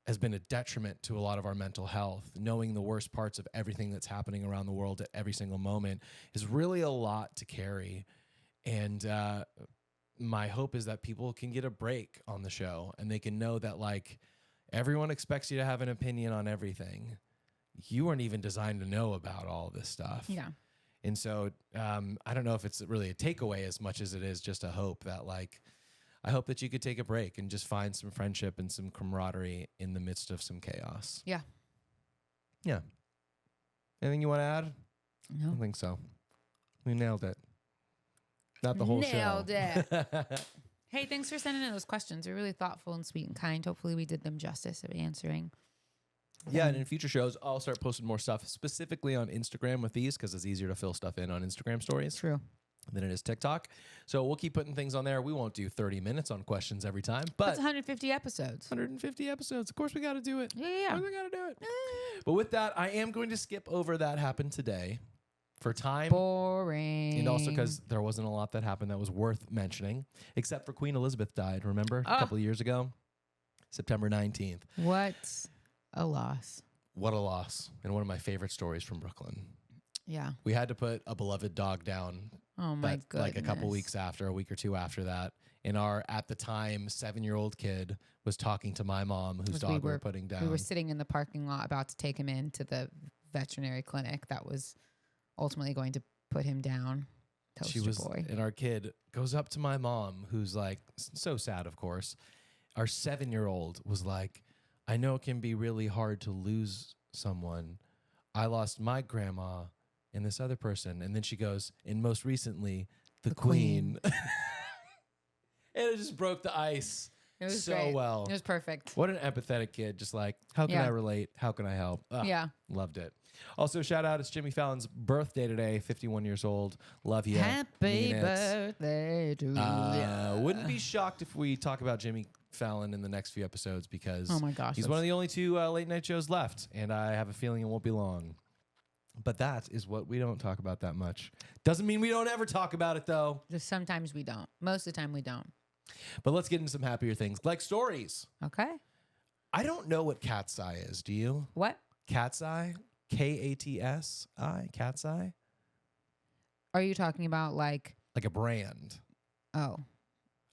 has been a detriment to a lot of our mental health. Knowing the worst parts of everything that's happening around the world at every single moment is really a lot to carry. And my hope is that people can get a break on the show, and they can know that, like, everyone expects you to have an opinion on everything. You weren't even designed to know about all this stuff. Yeah. And so I don't know if it's really a takeaway as much as it is just a hope that, like, I hope that you could take a break and just find some friendship and some camaraderie in the midst of some chaos. Yeah. Yeah. Anything you want to add? No. I don't think so. We nailed it. Not the whole show. Nailed it. Hey, thanks for sending in those questions. They're really thoughtful and sweet and kind. Hopefully we did them justice of answering. Yeah, and in future shows, I'll start posting more stuff specifically on Instagram with these, because it's easier to fill stuff in on Instagram stories. True. Than it is TikTok. So we'll keep putting things on there. We won't do 30 minutes on questions every time, but that's 150 episodes. 150 episodes. Of course we got to do it. Yeah. Of course we got to do it. But with that, I am going to skip over that happened today for time. Boring. And also because there wasn't a lot that happened that was worth mentioning, except for Queen Elizabeth died, remember? A couple of years ago? September 19th. What a loss. What a loss. And one of my favorite stories from Brooklyn. Yeah. We had to put a beloved dog down. Oh my goodness. Like a couple weeks after, a week or two after that. And our, at the time, 7-year-old kid was talking to my mom, whose dog we were putting down. We were sitting in the parking lot about to take him into the veterinary clinic that was ultimately going to put him down. Toaster boy. And our kid goes up to my mom, who's like, so sad, of course. Our 7-year-old was like, I know it can be really hard to lose someone. I lost my grandma and this other person. And then she goes, and most recently, the Queen. And it just broke the ice. It was so great. well. It was perfect. What an empathetic kid. Just like, how can I relate? How can I help? Yeah. Loved it. Also, shout out, it's Jimmy Fallon's birthday today, 51 years old. Love you. Happy birthday to you. Wouldn't be shocked if we talk about Jimmy Fallon in the next few episodes, because oh my gosh, he's one of the only 2 late night shows left, and I have a feeling it won't be long. But that is what we don't talk about that much. Doesn't mean we don't ever talk about it, though. Just sometimes we don't. Most of the time we don't. But let's get into some happier things, like stories. Okay. I don't know what KATSEYE is. Do you? What? KATSEYE? KATSI? KATSEYE? Are you talking about like a brand? Oh.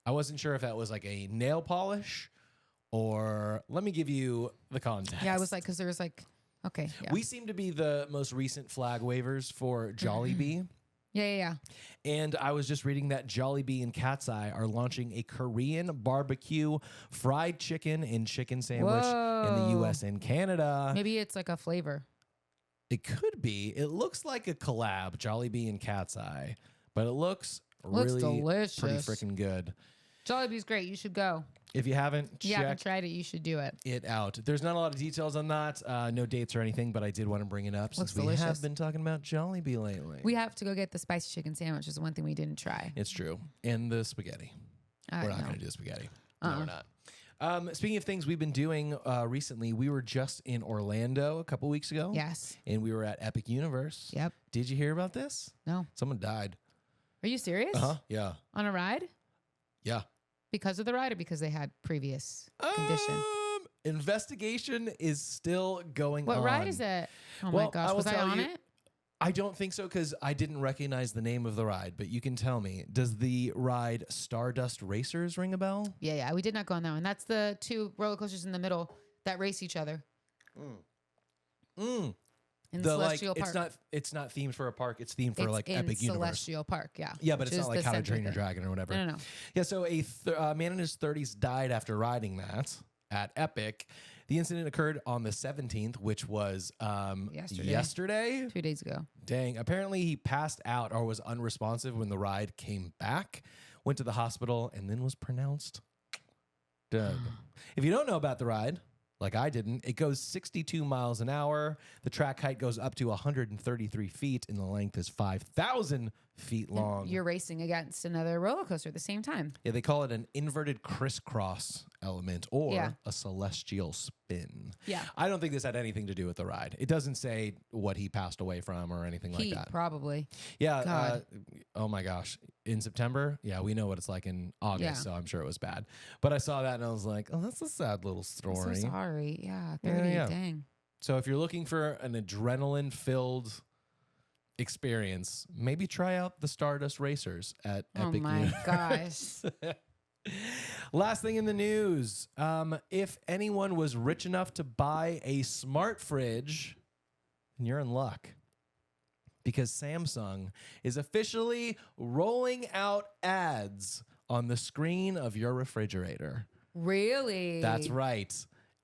I wasn't sure if that was like a nail polish or let me give you the context. Yeah, I was like, because there was like, okay. Yeah. We seem to be the most recent flag wavers for Jollibee. Yeah. And I was just reading that Jollibee and KATSEYE are launching a Korean barbecue fried chicken and chicken sandwich in the U.S. and Canada. Maybe it's like a flavor. It could be. It looks like a collab, Jollibee and KATSEYE, but it looks really delicious. pretty freaking good. Jollibee's great. You should go. If you haven't tried it, you should do it out. There's not a lot of details on that, no dates or anything, but I did want to bring it up since we have been talking about Jollibee lately. We have to go get the spicy chicken sandwich. Is the one thing we didn't try. It's true. And the spaghetti. We're not going to do the spaghetti. No, we're not. Speaking of things we've been doing recently, we were just in Orlando a couple weeks ago. Yes. And we were at Epic Universe. Yep. Did you hear about this? No. Someone died. Are you serious? Uh-huh. Yeah. On a ride? Yeah. Because of the ride or because they had previous condition? Investigation is still going on. What ride is it? Oh my gosh. Was I on it? I don't think so because I didn't recognize the name of the ride, but you can tell me. Does the ride Stardust Racers ring a bell? Yeah. We did not go on that one. That's the 2 roller coasters in the middle that race each other. In Celestial Park. It's not themed for a park. It's themed for like Epic Universe. Celestial Park, yeah. Yeah, but it's not like How to Train Your Dragon or whatever. No. Yeah, so a man in his 30s died after riding that at Epic. The incident occurred on the 17th, which was yesterday. 2 days ago. Dang. Apparently he passed out or was unresponsive when the ride came back, went to the hospital, and then was pronounced dead. If you don't know about the ride, like I didn't, it goes 62 miles an hour. The track height goes up to 133 feet, and the length is 5,000 feet long. And you're racing against another roller coaster at the same time. Yeah, they call it an inverted crisscross element or a celestial spin. Yeah. I don't think this had anything to do with the ride. It doesn't say what he passed away from or anything like that. Probably. Yeah. Oh my gosh. In September? Yeah, we know what it's like in August, so I'm sure it was bad. But I saw that and I was like, oh, that's a sad little story. I'm so sorry. Yeah, 30. Yeah. Dang. So if you're looking for an adrenaline-filled experience, maybe try out the Stardust Racers at Epic Universe. Gosh. Last thing in the news. If anyone was rich enough to buy a smart fridge, then you're in luck. Because Samsung is officially rolling out ads on the screen of your refrigerator. Really? That's right.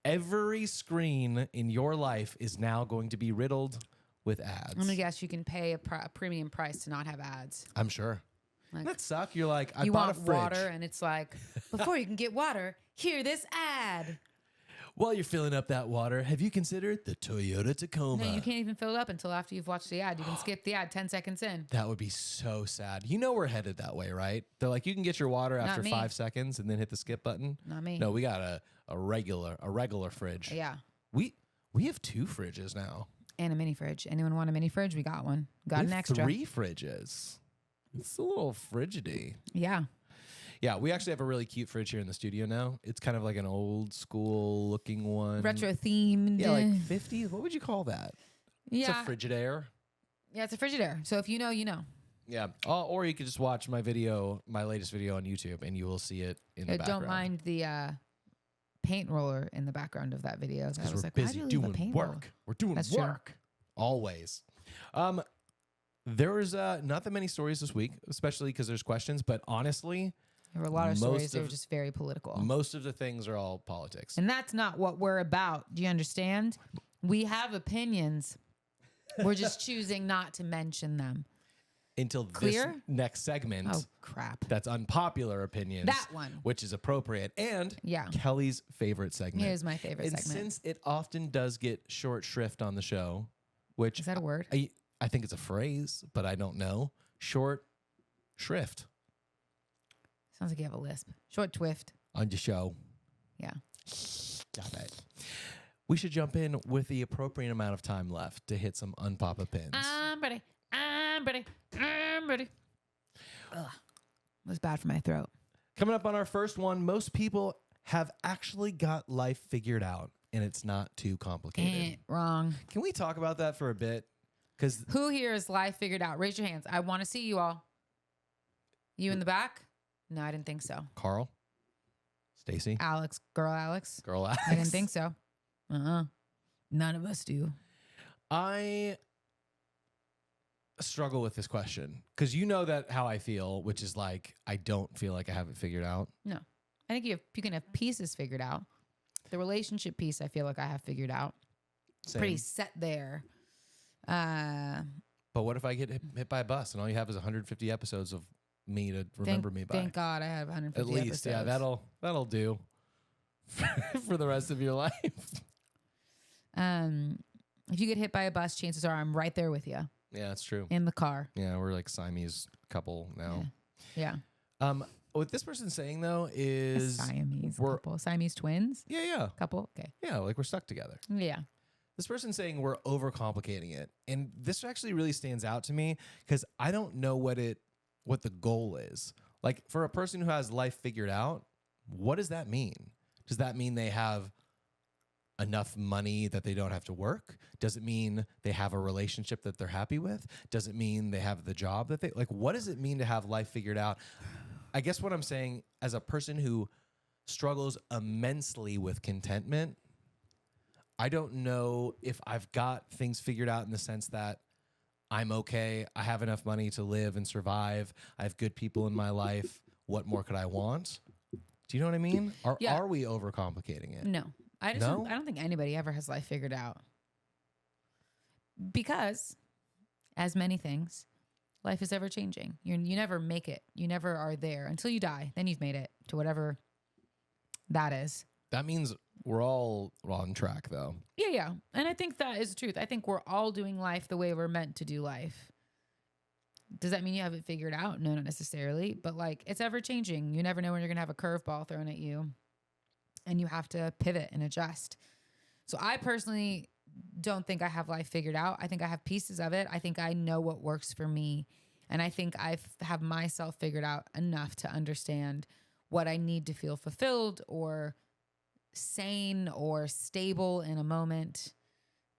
Every screen in your life is now going to be riddled with ads. I'm going to guess you can pay a premium price to not have ads. I'm sure. Like, that suck. You're like, I you bought want a fridge. water, and it's like, before you can get water, hear this ad. While you're filling up that water, have you considered the Toyota Tacoma? No, you can't even fill it up until after you've watched the ad. You can skip the ad 10 seconds in. That would be so sad. You know we're headed that way, right? They're like, you can get your water after 5 seconds and then hit the skip button. Not me. No, we got a regular fridge. Yeah. We have 2 fridges now. And a mini fridge. Anyone want a mini fridge? We got one. Got an extra. 3 fridges. It's a little frigidy. Yeah. Yeah, we actually have a really cute fridge here in the studio now. It's kind of like an old school looking one. Retro themed. Yeah, like 50s. What would you call that? Yeah. It's a Frigidaire. Yeah, it's a Frigidaire. So if you know, you know. Yeah. Or you could just watch my latest video on YouTube, and you will see it in the background. Don't mind the paint roller in the background of that video. Because we're busy doing work. We're doing work. True. Always. There was not that many stories this week, especially because there's questions, but honestly, there were a lot of stories that were just very political. Most of the things are all politics. And that's not what we're about. Do you understand? We have opinions. We're just choosing not to mention them. Until this next segment. Oh, crap. That's Unpopular Opinions. That one. Which is appropriate. And Kelly's favorite segment. It is my favorite segment. And since it often does get short shrift on the show, which... Is that a word? I think it's a phrase, but I don't know. Short shrift. Sounds like you have a lisp. Short twift. On the show. Yeah. Got it. We should jump in with the appropriate amount of time left to hit some unpop pins. I'm ready. I'm ready. I'm ready. Ugh. It was bad for my throat. Coming up on our first one, most people have actually got life figured out, and it's not too complicated. Wrong. Can we talk about that for a bit? Because who here is life figured out? Raise your hands. I want to see you all. You in the back? No, I didn't think so. Carl? Stacy? Alex. Girl Alex? Girl Alex? I didn't think so. None of us do. I struggle with this question because you know that how I feel, which is like I don't feel like I have it figured out. No. I think you can have pieces figured out. The relationship piece I feel like I have figured out. Same. Pretty set there. But what if I get hit by a bus and all you have is 150 episodes of me to remember me by? Thank God I have 150 At least, episodes. yeah, that'll do for the rest of your life. If you get hit by a bus, chances are I'm right there with you. Yeah, that's true. In the car. Yeah, we're like Siamese couple now. Yeah. What this person's saying though is a Siamese couple. Siamese twins? Yeah. Couple? Okay. Yeah, like we're stuck together. Yeah. This person's saying we're overcomplicating it. And this actually really stands out to me because I don't know what the goal is. Like for a person who has life figured out, what does that mean? Does that mean they have enough money that they don't have to work? Does it mean they have a relationship that they're happy with? Does it mean they have the job that they like? What does it mean to have life figured out? I guess what I'm saying, as a person who struggles immensely with contentment, I don't know if I've got things figured out in the sense that I'm okay, I have enough money to live and survive, I have good people in my life, what more could I want? Do you know what I mean? Are we overcomplicating it? No. I don't think anybody ever has life figured out. Because, as many things, life is ever changing. You never make it. You never are there until you die. Then you've made it to whatever that is. That means we're all on track, though. Yeah. And I think that is the truth. I think we're all doing life the way we're meant to do life. Does that mean you have it figured out? No, not necessarily. But like, it's ever changing. You never know when you're going to have a curveball thrown at you. And you have to pivot and adjust. So I personally don't think I have life figured out. I think I have pieces of it. I think I know what works for me. And I think I have myself figured out enough to understand what I need to feel fulfilled or sane or stable in a moment.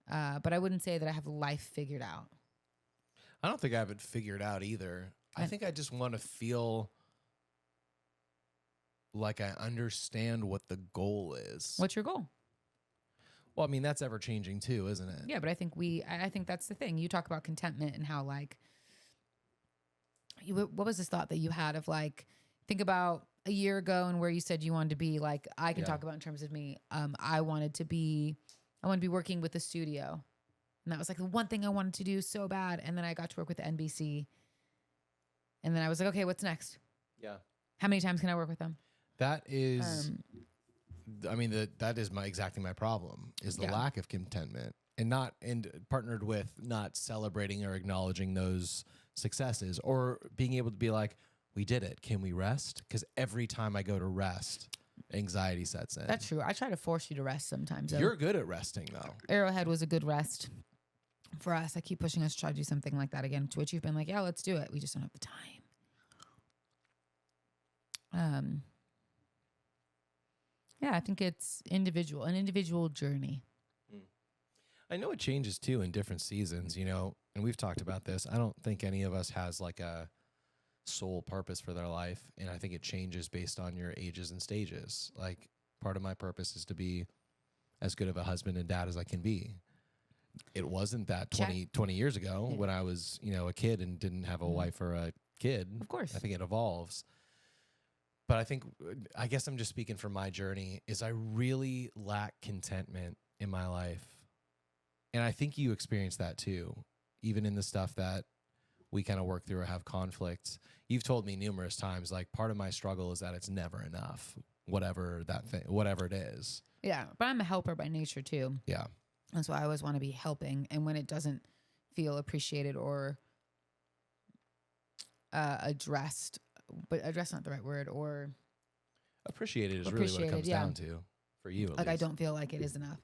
But I wouldn't say that I have life figured out. I don't think I have it figured out either. I think I just want to feel like I understand what the goal is. What's your goal? Well, I mean, that's ever changing too, isn't it? Yeah, but I think that's the thing. You talk about contentment and how like, what was this thought that you had of like, think about a year ago and where you said you wanted to be. Like I can talk about in terms of me. I wanted to be working with the studio. And that was like the one thing I wanted to do so bad. And then I got to work with NBC. And then I was like, okay, what's next? Yeah. How many times can I work with them? That is, I mean, that is exactly my problem is the lack of contentment and partnered with not celebrating or acknowledging those successes or being able to be like, we did it. Can we rest? Because every time I go to rest, anxiety sets in. That's true. I try to force you to rest sometimes. You're good at resting though. Arrowhead was a good rest for us. I keep pushing us to try to do something like that again, to which you've been like, yeah, let's do it. We just don't have the time. Yeah, I think it's an individual journey. I know it changes too in different seasons, you know, and we've talked about this. I don't think any of us has like a sole purpose for their life. And I think it changes based on your ages and stages. Like part of my purpose is to be as good of a husband and dad as I can be. It wasn't that 20 years ago when I was, you know, a kid and didn't have a wife or a kid. Of course. I think it evolves. But I guess I'm just speaking from my journey, is I really lack contentment in my life. And I think you experience that too, even in the stuff that we kind of work through or have conflicts. You've told me numerous times, like part of my struggle is that it's never enough, whatever it is. Yeah, but I'm a helper by nature too. Yeah. And so I always want to be helping. And when it doesn't feel appreciated or addressed, but address not the right word, or appreciated is really what it comes down to for you. At least. I don't feel like it is enough.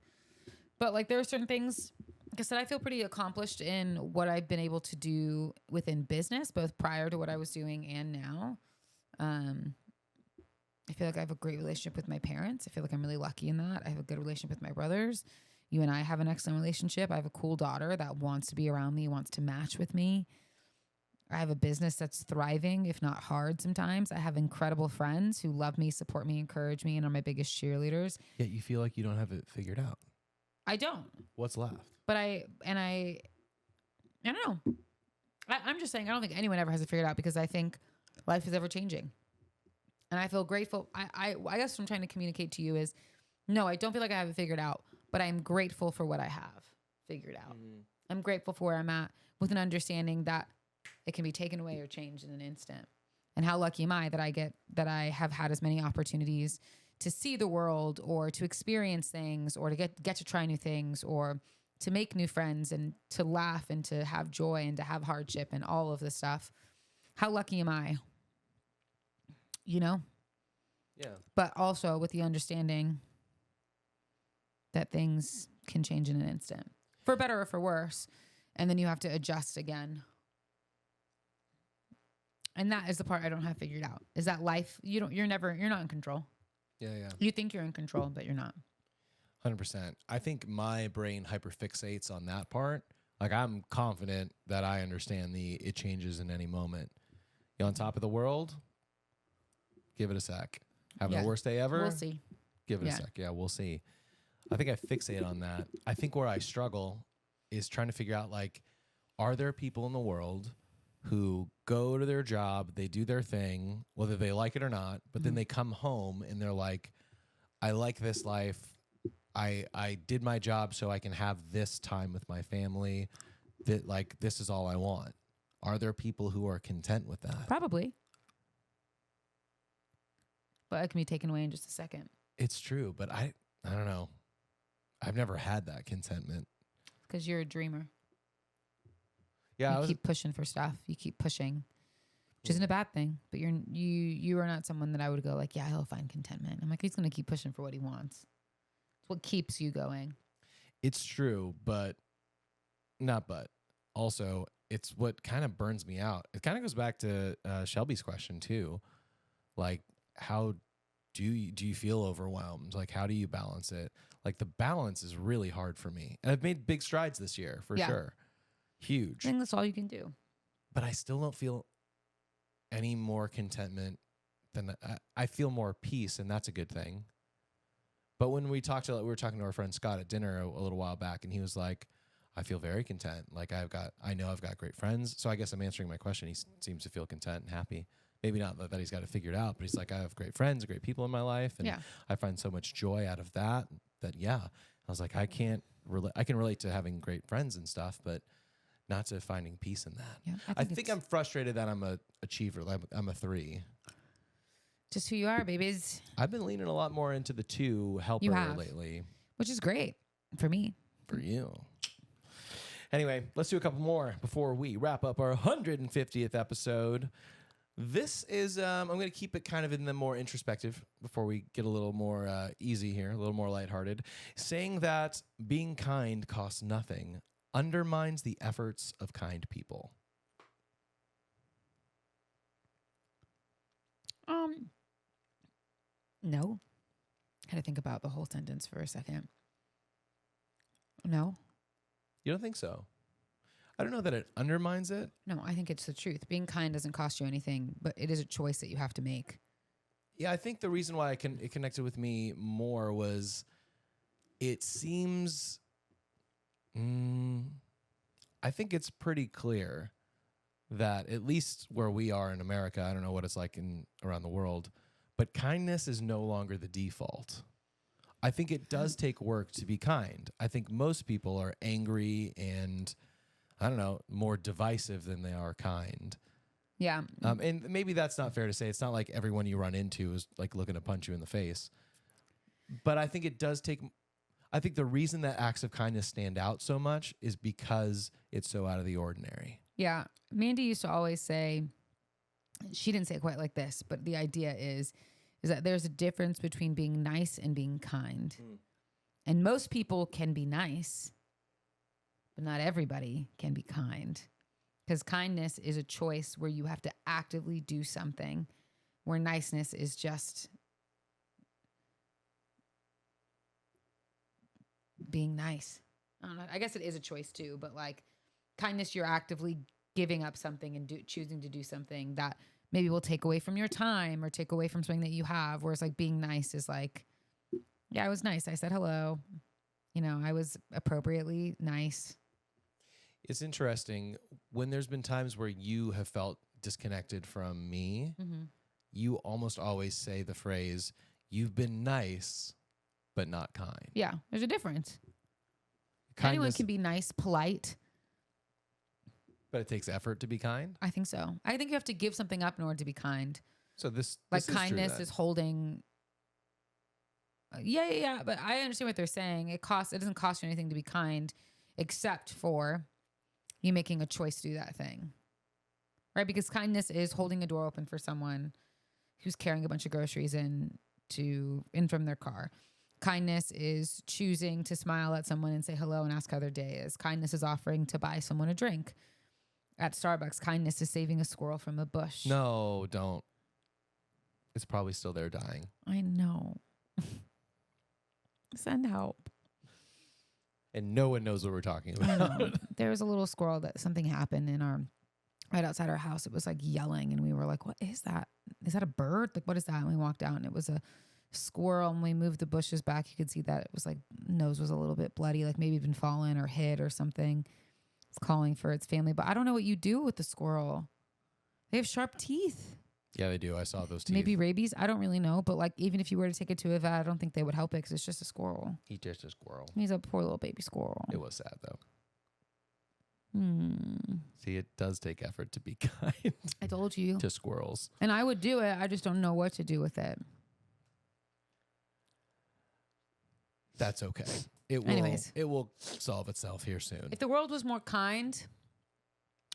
But like there are certain things, like I said, I feel pretty accomplished in what I've been able to do within business, both prior to what I was doing and now. I feel like I have a great relationship with my parents. I feel like I'm really lucky in that. I have a good relationship with my brothers. You and I have an excellent relationship. I have a cool daughter that wants to be around me, wants to match with me. I have a business that's thriving, if not hard sometimes. I have incredible friends who love me, support me, encourage me, and are my biggest cheerleaders. Yet you feel like you don't have it figured out. I don't. What's left? But I don't know. I'm just saying I don't think anyone ever has it figured out because I think life is ever changing. And I feel grateful. I guess what I'm trying to communicate to you is, no, I don't feel like I have it figured out, but I'm grateful for what I have figured out. Mm-hmm. I'm grateful for where I'm at with an understanding that it can be taken away or changed in an instant. And how lucky am I that I have had as many opportunities to see the world or to experience things or to get to try new things or to make new friends and to laugh and to have joy and to have hardship and all of this stuff. How lucky am I? You know? Yeah. But also with the understanding that things can change in an instant, for better or for worse. And then you have to adjust again. And that is the part I don't have figured out. Is that life, you're not in control. Yeah, yeah. You think you're in control, but you're not. 100%. I think my brain hyperfixates on that part. Like, I'm confident that I understand it changes in any moment. You're on top of the world? Give it a sec. Having the worst day ever? We'll see. Give it a sec. Yeah, we'll see. I think I fixate on that. I think where I struggle is trying to figure out, like, are there people in the world who go to their job, they do their thing, whether they like it or not, but then they come home and they're like, I like this life. I did my job so I can have this time with my family. That, like, this is all I want. Are there people who are content with that? Probably. But it can be taken away in just a second. It's true, but I don't know. I've never had that contentment. Because you're a dreamer. Yeah, you keep pushing for stuff. You keep pushing, which isn't a bad thing. But you are not someone that I would go like, yeah, he'll find contentment. I'm like, he's going to keep pushing for what he wants. It's what keeps you going. It's true, but also it's what kind of burns me out. It kind of goes back to Shelby's question too. Like, how do you feel overwhelmed? Like, how do you balance it? Like, the balance is really hard for me. And I've made big strides this year for sure. Huge. I think that's all you can do. But I still don't feel any more contentment than I feel more peace, and that's a good thing. But when we were talking to our friend Scott at dinner a little while back, and he was like, I feel very content. Like, I know I've got great friends. So I guess I'm answering my question. He seems to feel content and happy. Maybe not that he's got it figured out, but he's like, I have great friends, great people in my life. And I find so much joy out of that, I was like, I can relate to having great friends and stuff, but not to finding peace in that. Yeah, I think I'm frustrated that I'm a achiever. Like, I'm a 3. Just who you are, babies. I've been leaning a lot more into the 2 helper lately. Which is great for me. For you. Anyway, let's do a couple more before we wrap up our 150th episode. This is, I'm going to keep it kind of in the more introspective before we get a little more easy here, a little more lighthearted. Saying that being kind costs nothing undermines the efforts of kind people. No. I had to think about the whole sentence for a second. No. You don't think so? I don't know that it undermines it. No, I think it's the truth. Being kind doesn't cost you anything, but it is a choice that you have to make. Yeah, I think the reason why it connected with me more was it seems... I think it's pretty clear that at least where we are in America, I don't know what it's like around the world, but kindness is no longer the default. I think it does take work to be kind. I think most people are angry and, I don't know, more divisive than they are kind. Yeah. And maybe that's not fair to say. It's not like everyone you run into is like looking to punch you in the face. But I think it does take... I think the reason that acts of kindness stand out so much is because it's so out of the ordinary. Yeah. Mandy used to always say, she didn't say it quite like this, but the idea is that there's a difference between being nice and being kind. And most people can be nice, but not everybody can be kind. Because kindness is a choice where you have to actively do something, where niceness is just being nice. I don't know. I guess it is a choice too, but like kindness, you're actively giving up something and choosing to do something that maybe will take away from your time or take away from something that you have. Whereas like being nice is like, yeah, I was nice. I said hello. You know, I was appropriately nice. It's interesting when there's been times where you have felt disconnected from me, you almost always say the phrase, you've been nice, but not kind. Yeah, there's a difference. Kindness, anyone can be nice, polite. But it takes effort to be kind? I think so. I think you have to give something up in order to be kind. So this kindness is holding. Yeah. But I understand what they're saying. It doesn't cost you anything to be kind, except for you making a choice to do that thing. Right? Because kindness is holding a door open for someone who's carrying a bunch of groceries in from their car. Kindness is choosing to smile at someone and say hello and ask how their day is. Kindness is offering to buy someone a drink. At Starbucks, kindness is saving a squirrel from a bush. No, don't. It's probably still there dying. I know. Send help. And no one knows what we're talking I about. know. There was a little squirrel that something happened right outside our house. It was like yelling and we were like, what is that? Is that a bird? Like, what is that? And we walked out and it was a squirrel, and we moved the bushes back. You could see that it was like nose was a little bit bloody, like maybe been fallen or hit or something. It's calling for its family, but I don't know what you do with the squirrel. They have sharp teeth. Yeah, they do. I saw those teeth. Maybe rabies. I don't really know, but like even if you were to take it to a vet, I don't think they would help it because it's just a squirrel. He's just a squirrel. He's a poor little baby squirrel. It was sad though. See, it does take effort to be kind. I told you. To squirrels. And I would do it. I just don't know what to do with it. That's okay. It will solve itself here soon. If the world was more kind,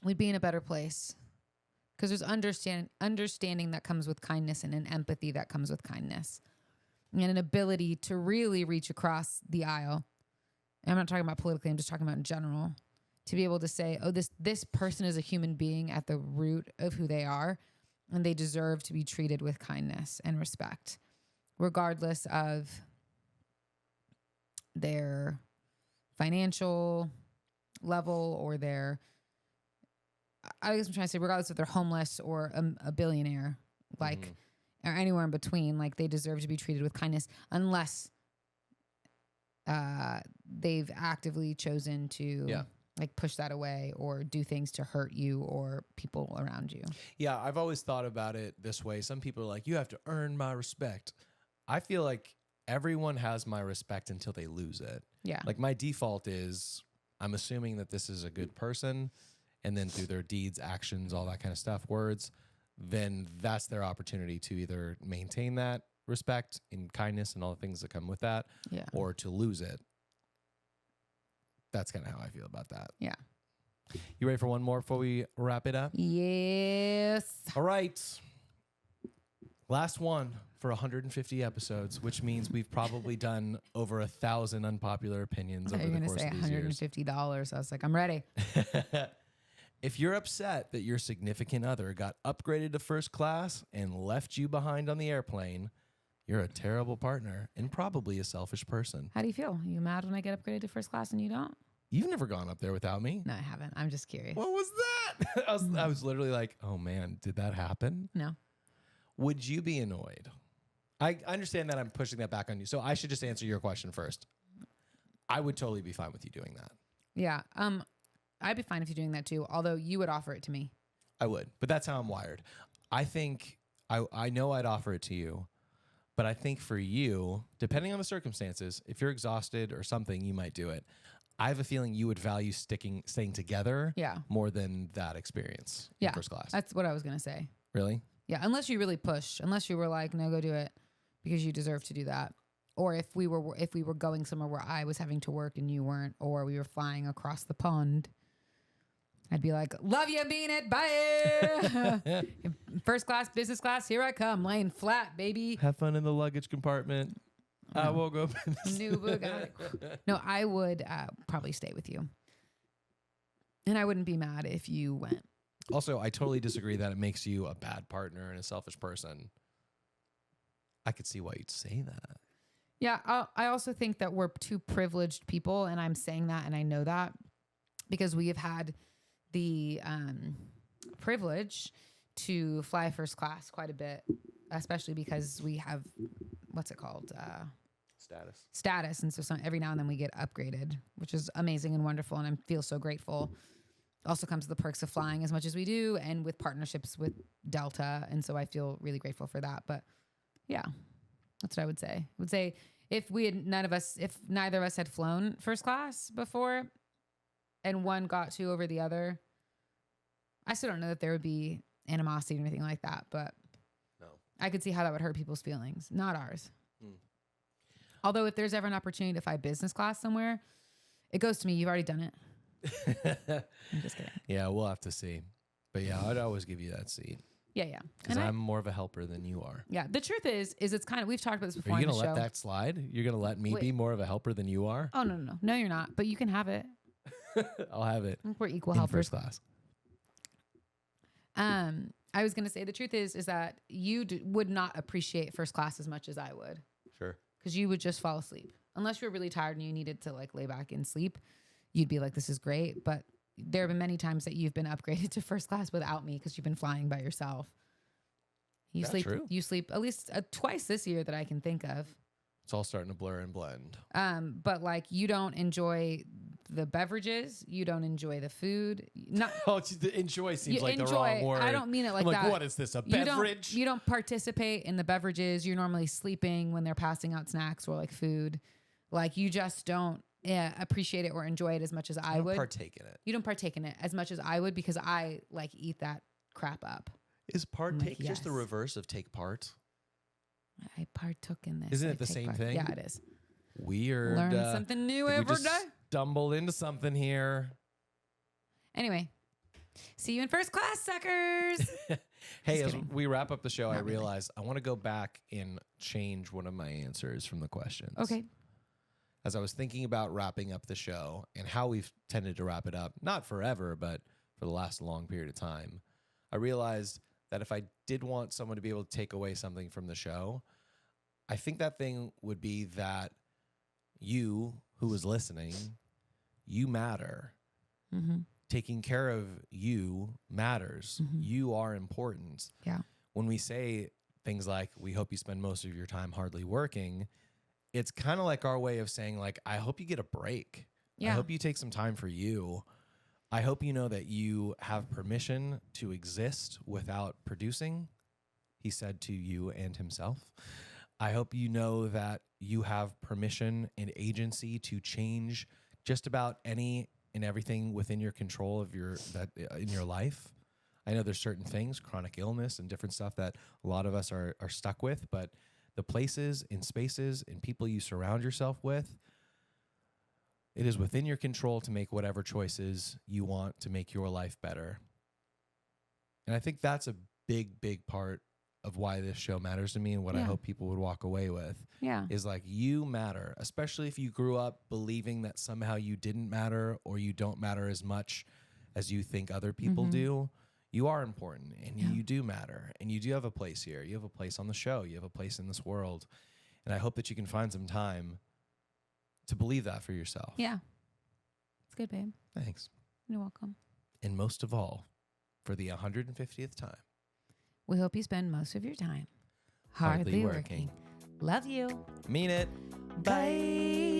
we'd be in a better place. Because there's understanding that comes with kindness and an empathy that comes with kindness. And an ability to really reach across the aisle. And I'm not talking about politically, I'm just talking about in general. To be able to say, oh, this person is a human being at the root of who they are. And they deserve to be treated with kindness and respect. Regardless of their financial level or I guess I'm trying to say regardless if they're homeless or a billionaire, like, or anywhere in between, like they deserve to be treated with kindness unless they've actively chosen to like push that away or do things to hurt you or people around you. Yeah, I've always thought about it this way. Some people are like, you have to earn my respect. I feel like everyone has my respect until they lose it. Yeah. Like my default is I'm assuming that this is a good person, and then through their deeds, actions, all that kind of stuff, words, then that's their opportunity to either maintain that respect and kindness and all the things that come with that, or to lose it. That's kind of how I feel about that. Yeah. You ready for one more before we wrap it up? Yes. All right. Last one for 150 episodes, which means we've probably done over 1,000 unpopular opinions over the course of these years. $150. I was like, I'm ready. If you're upset that your significant other got upgraded to first class and left you behind on the airplane, you're a terrible partner and probably a selfish person. How do you feel? You mad when I get upgraded to first class and you don't? You've never gone up there without me. No, I haven't. I'm just curious. What was that? I was literally like, oh man, did that happen? No. Would you be annoyed? I understand that I'm pushing that back on you. So I should just answer your question first. I would totally be fine with you doing that. Yeah. I'd be fine if you're doing that too, although you would offer it to me. I would, but that's how I'm wired. I think, I know I'd offer it to you, but I think for you, depending on the circumstances, if you're exhausted or something, you might do it. I have a feeling you would value staying together more than that experience in first class. That's what I was going to say. Really? Yeah, unless you really push, unless you were like, no, go do it because you deserve to do that. Or if we were going somewhere where I was having to work and you weren't, or we were flying across the pond, I'd be like, love you, mean it, bye. First class, business class, here I come, laying flat, baby. Have fun in the luggage compartment. I will go. New Bugatti. No, I would probably stay with you. And I wouldn't be mad if you went. Also, I totally disagree that it makes you a bad partner and a selfish person. I could see why you'd say that. Yeah, I also think that we're two privileged people, and I'm saying that, and I know that because we have had the privilege to fly first class quite a bit, especially because we have, what's it called? Status. And so every now and then we get upgraded, which is amazing and wonderful. And I feel so grateful. Also comes with the perks of flying as much as we do and with partnerships with Delta. And so I feel really grateful for that. But yeah, that's what I would say. I would say if neither of us had flown first class before and one got to over the other, I still don't know that there would be animosity or anything like that. But no, I could see how that would hurt people's feelings, not ours. Although if there's ever an opportunity to fly business class somewhere, it goes to me. You've already done it. I'm just kidding. Yeah, we'll have to see. But yeah, I'd always give you that seat. Yeah. Because I'm more of a helper than you are. Yeah. The truth is it's kind of, we've talked about this before. Are you going to let that slide? You're going to let me be more of a helper than you are? Oh, no. No, you're not. But you can have it. I'll have it. We're equal helpers. First class. I was going to say the truth is that you would not appreciate first class as much as I would. Sure. Because you would just fall asleep. Unless you were really tired and you needed to like lay back and sleep, you'd be like, this is great. But there have been many times that you've been upgraded to first class without me because you've been flying by yourself. You sleep at least twice this year that I can think of. It's all starting to blur and blend. But like you don't enjoy the beverages, you don't enjoy the food. Enjoy seems like the wrong word. I don't mean it like that. What is this, a beverage? You don't participate in the beverages. You're normally sleeping when they're passing out snacks or like food. Like you just don't appreciate it or enjoy it as much as I would. Partake in it. You don't partake in it as much as I would because I like eat that crap up. Is partake just the reverse of take part? I partook in this. Isn't it the same thing? Yeah, it is. Weird. Learn something new every day. Stumbled into something here. Anyway, see you in first class, suckers. Hey, as we wrap up the show, I realized I want to go back and change one of my answers from the questions. Okay. As I was thinking about wrapping up the show and how we've tended to wrap it up, not forever, but for the last long period of time, I realized that if I did want someone to be able to take away something from the show, I think that thing would be that you, who was listening, you matter. Mm-hmm. Taking care of you matters. Mm-hmm. You are important. Yeah. When we say things like, we hope you spend most of your time hardly working, it's kind of like our way of saying, like, I hope you get a break. Yeah. I hope you take some time for you. I hope you know that you have permission to exist without producing, he said to you and himself. I hope you know that you have permission and agency to change just about any and everything within your control of in your life. I know there's certain things, chronic illness and different stuff that a lot of us are stuck with, but the places and spaces and people you surround yourself with, it is within your control to make whatever choices you want to make your life better. And I think that's a big, big part of why this show matters to me and what I hope people would walk away with. Yeah. Is like, you matter, especially if you grew up believing that somehow you didn't matter or you don't matter as much as you think other people do. You are important and you do matter and you do have a place here. You have a place on the show. You have a place in this world. And I hope that you can find some time to believe that for yourself. Yeah. It's good, babe. Thanks. You're welcome. And most of all, for the 150th time, we hope you spend most of your time hardly working. Love you. Mean it. Bye.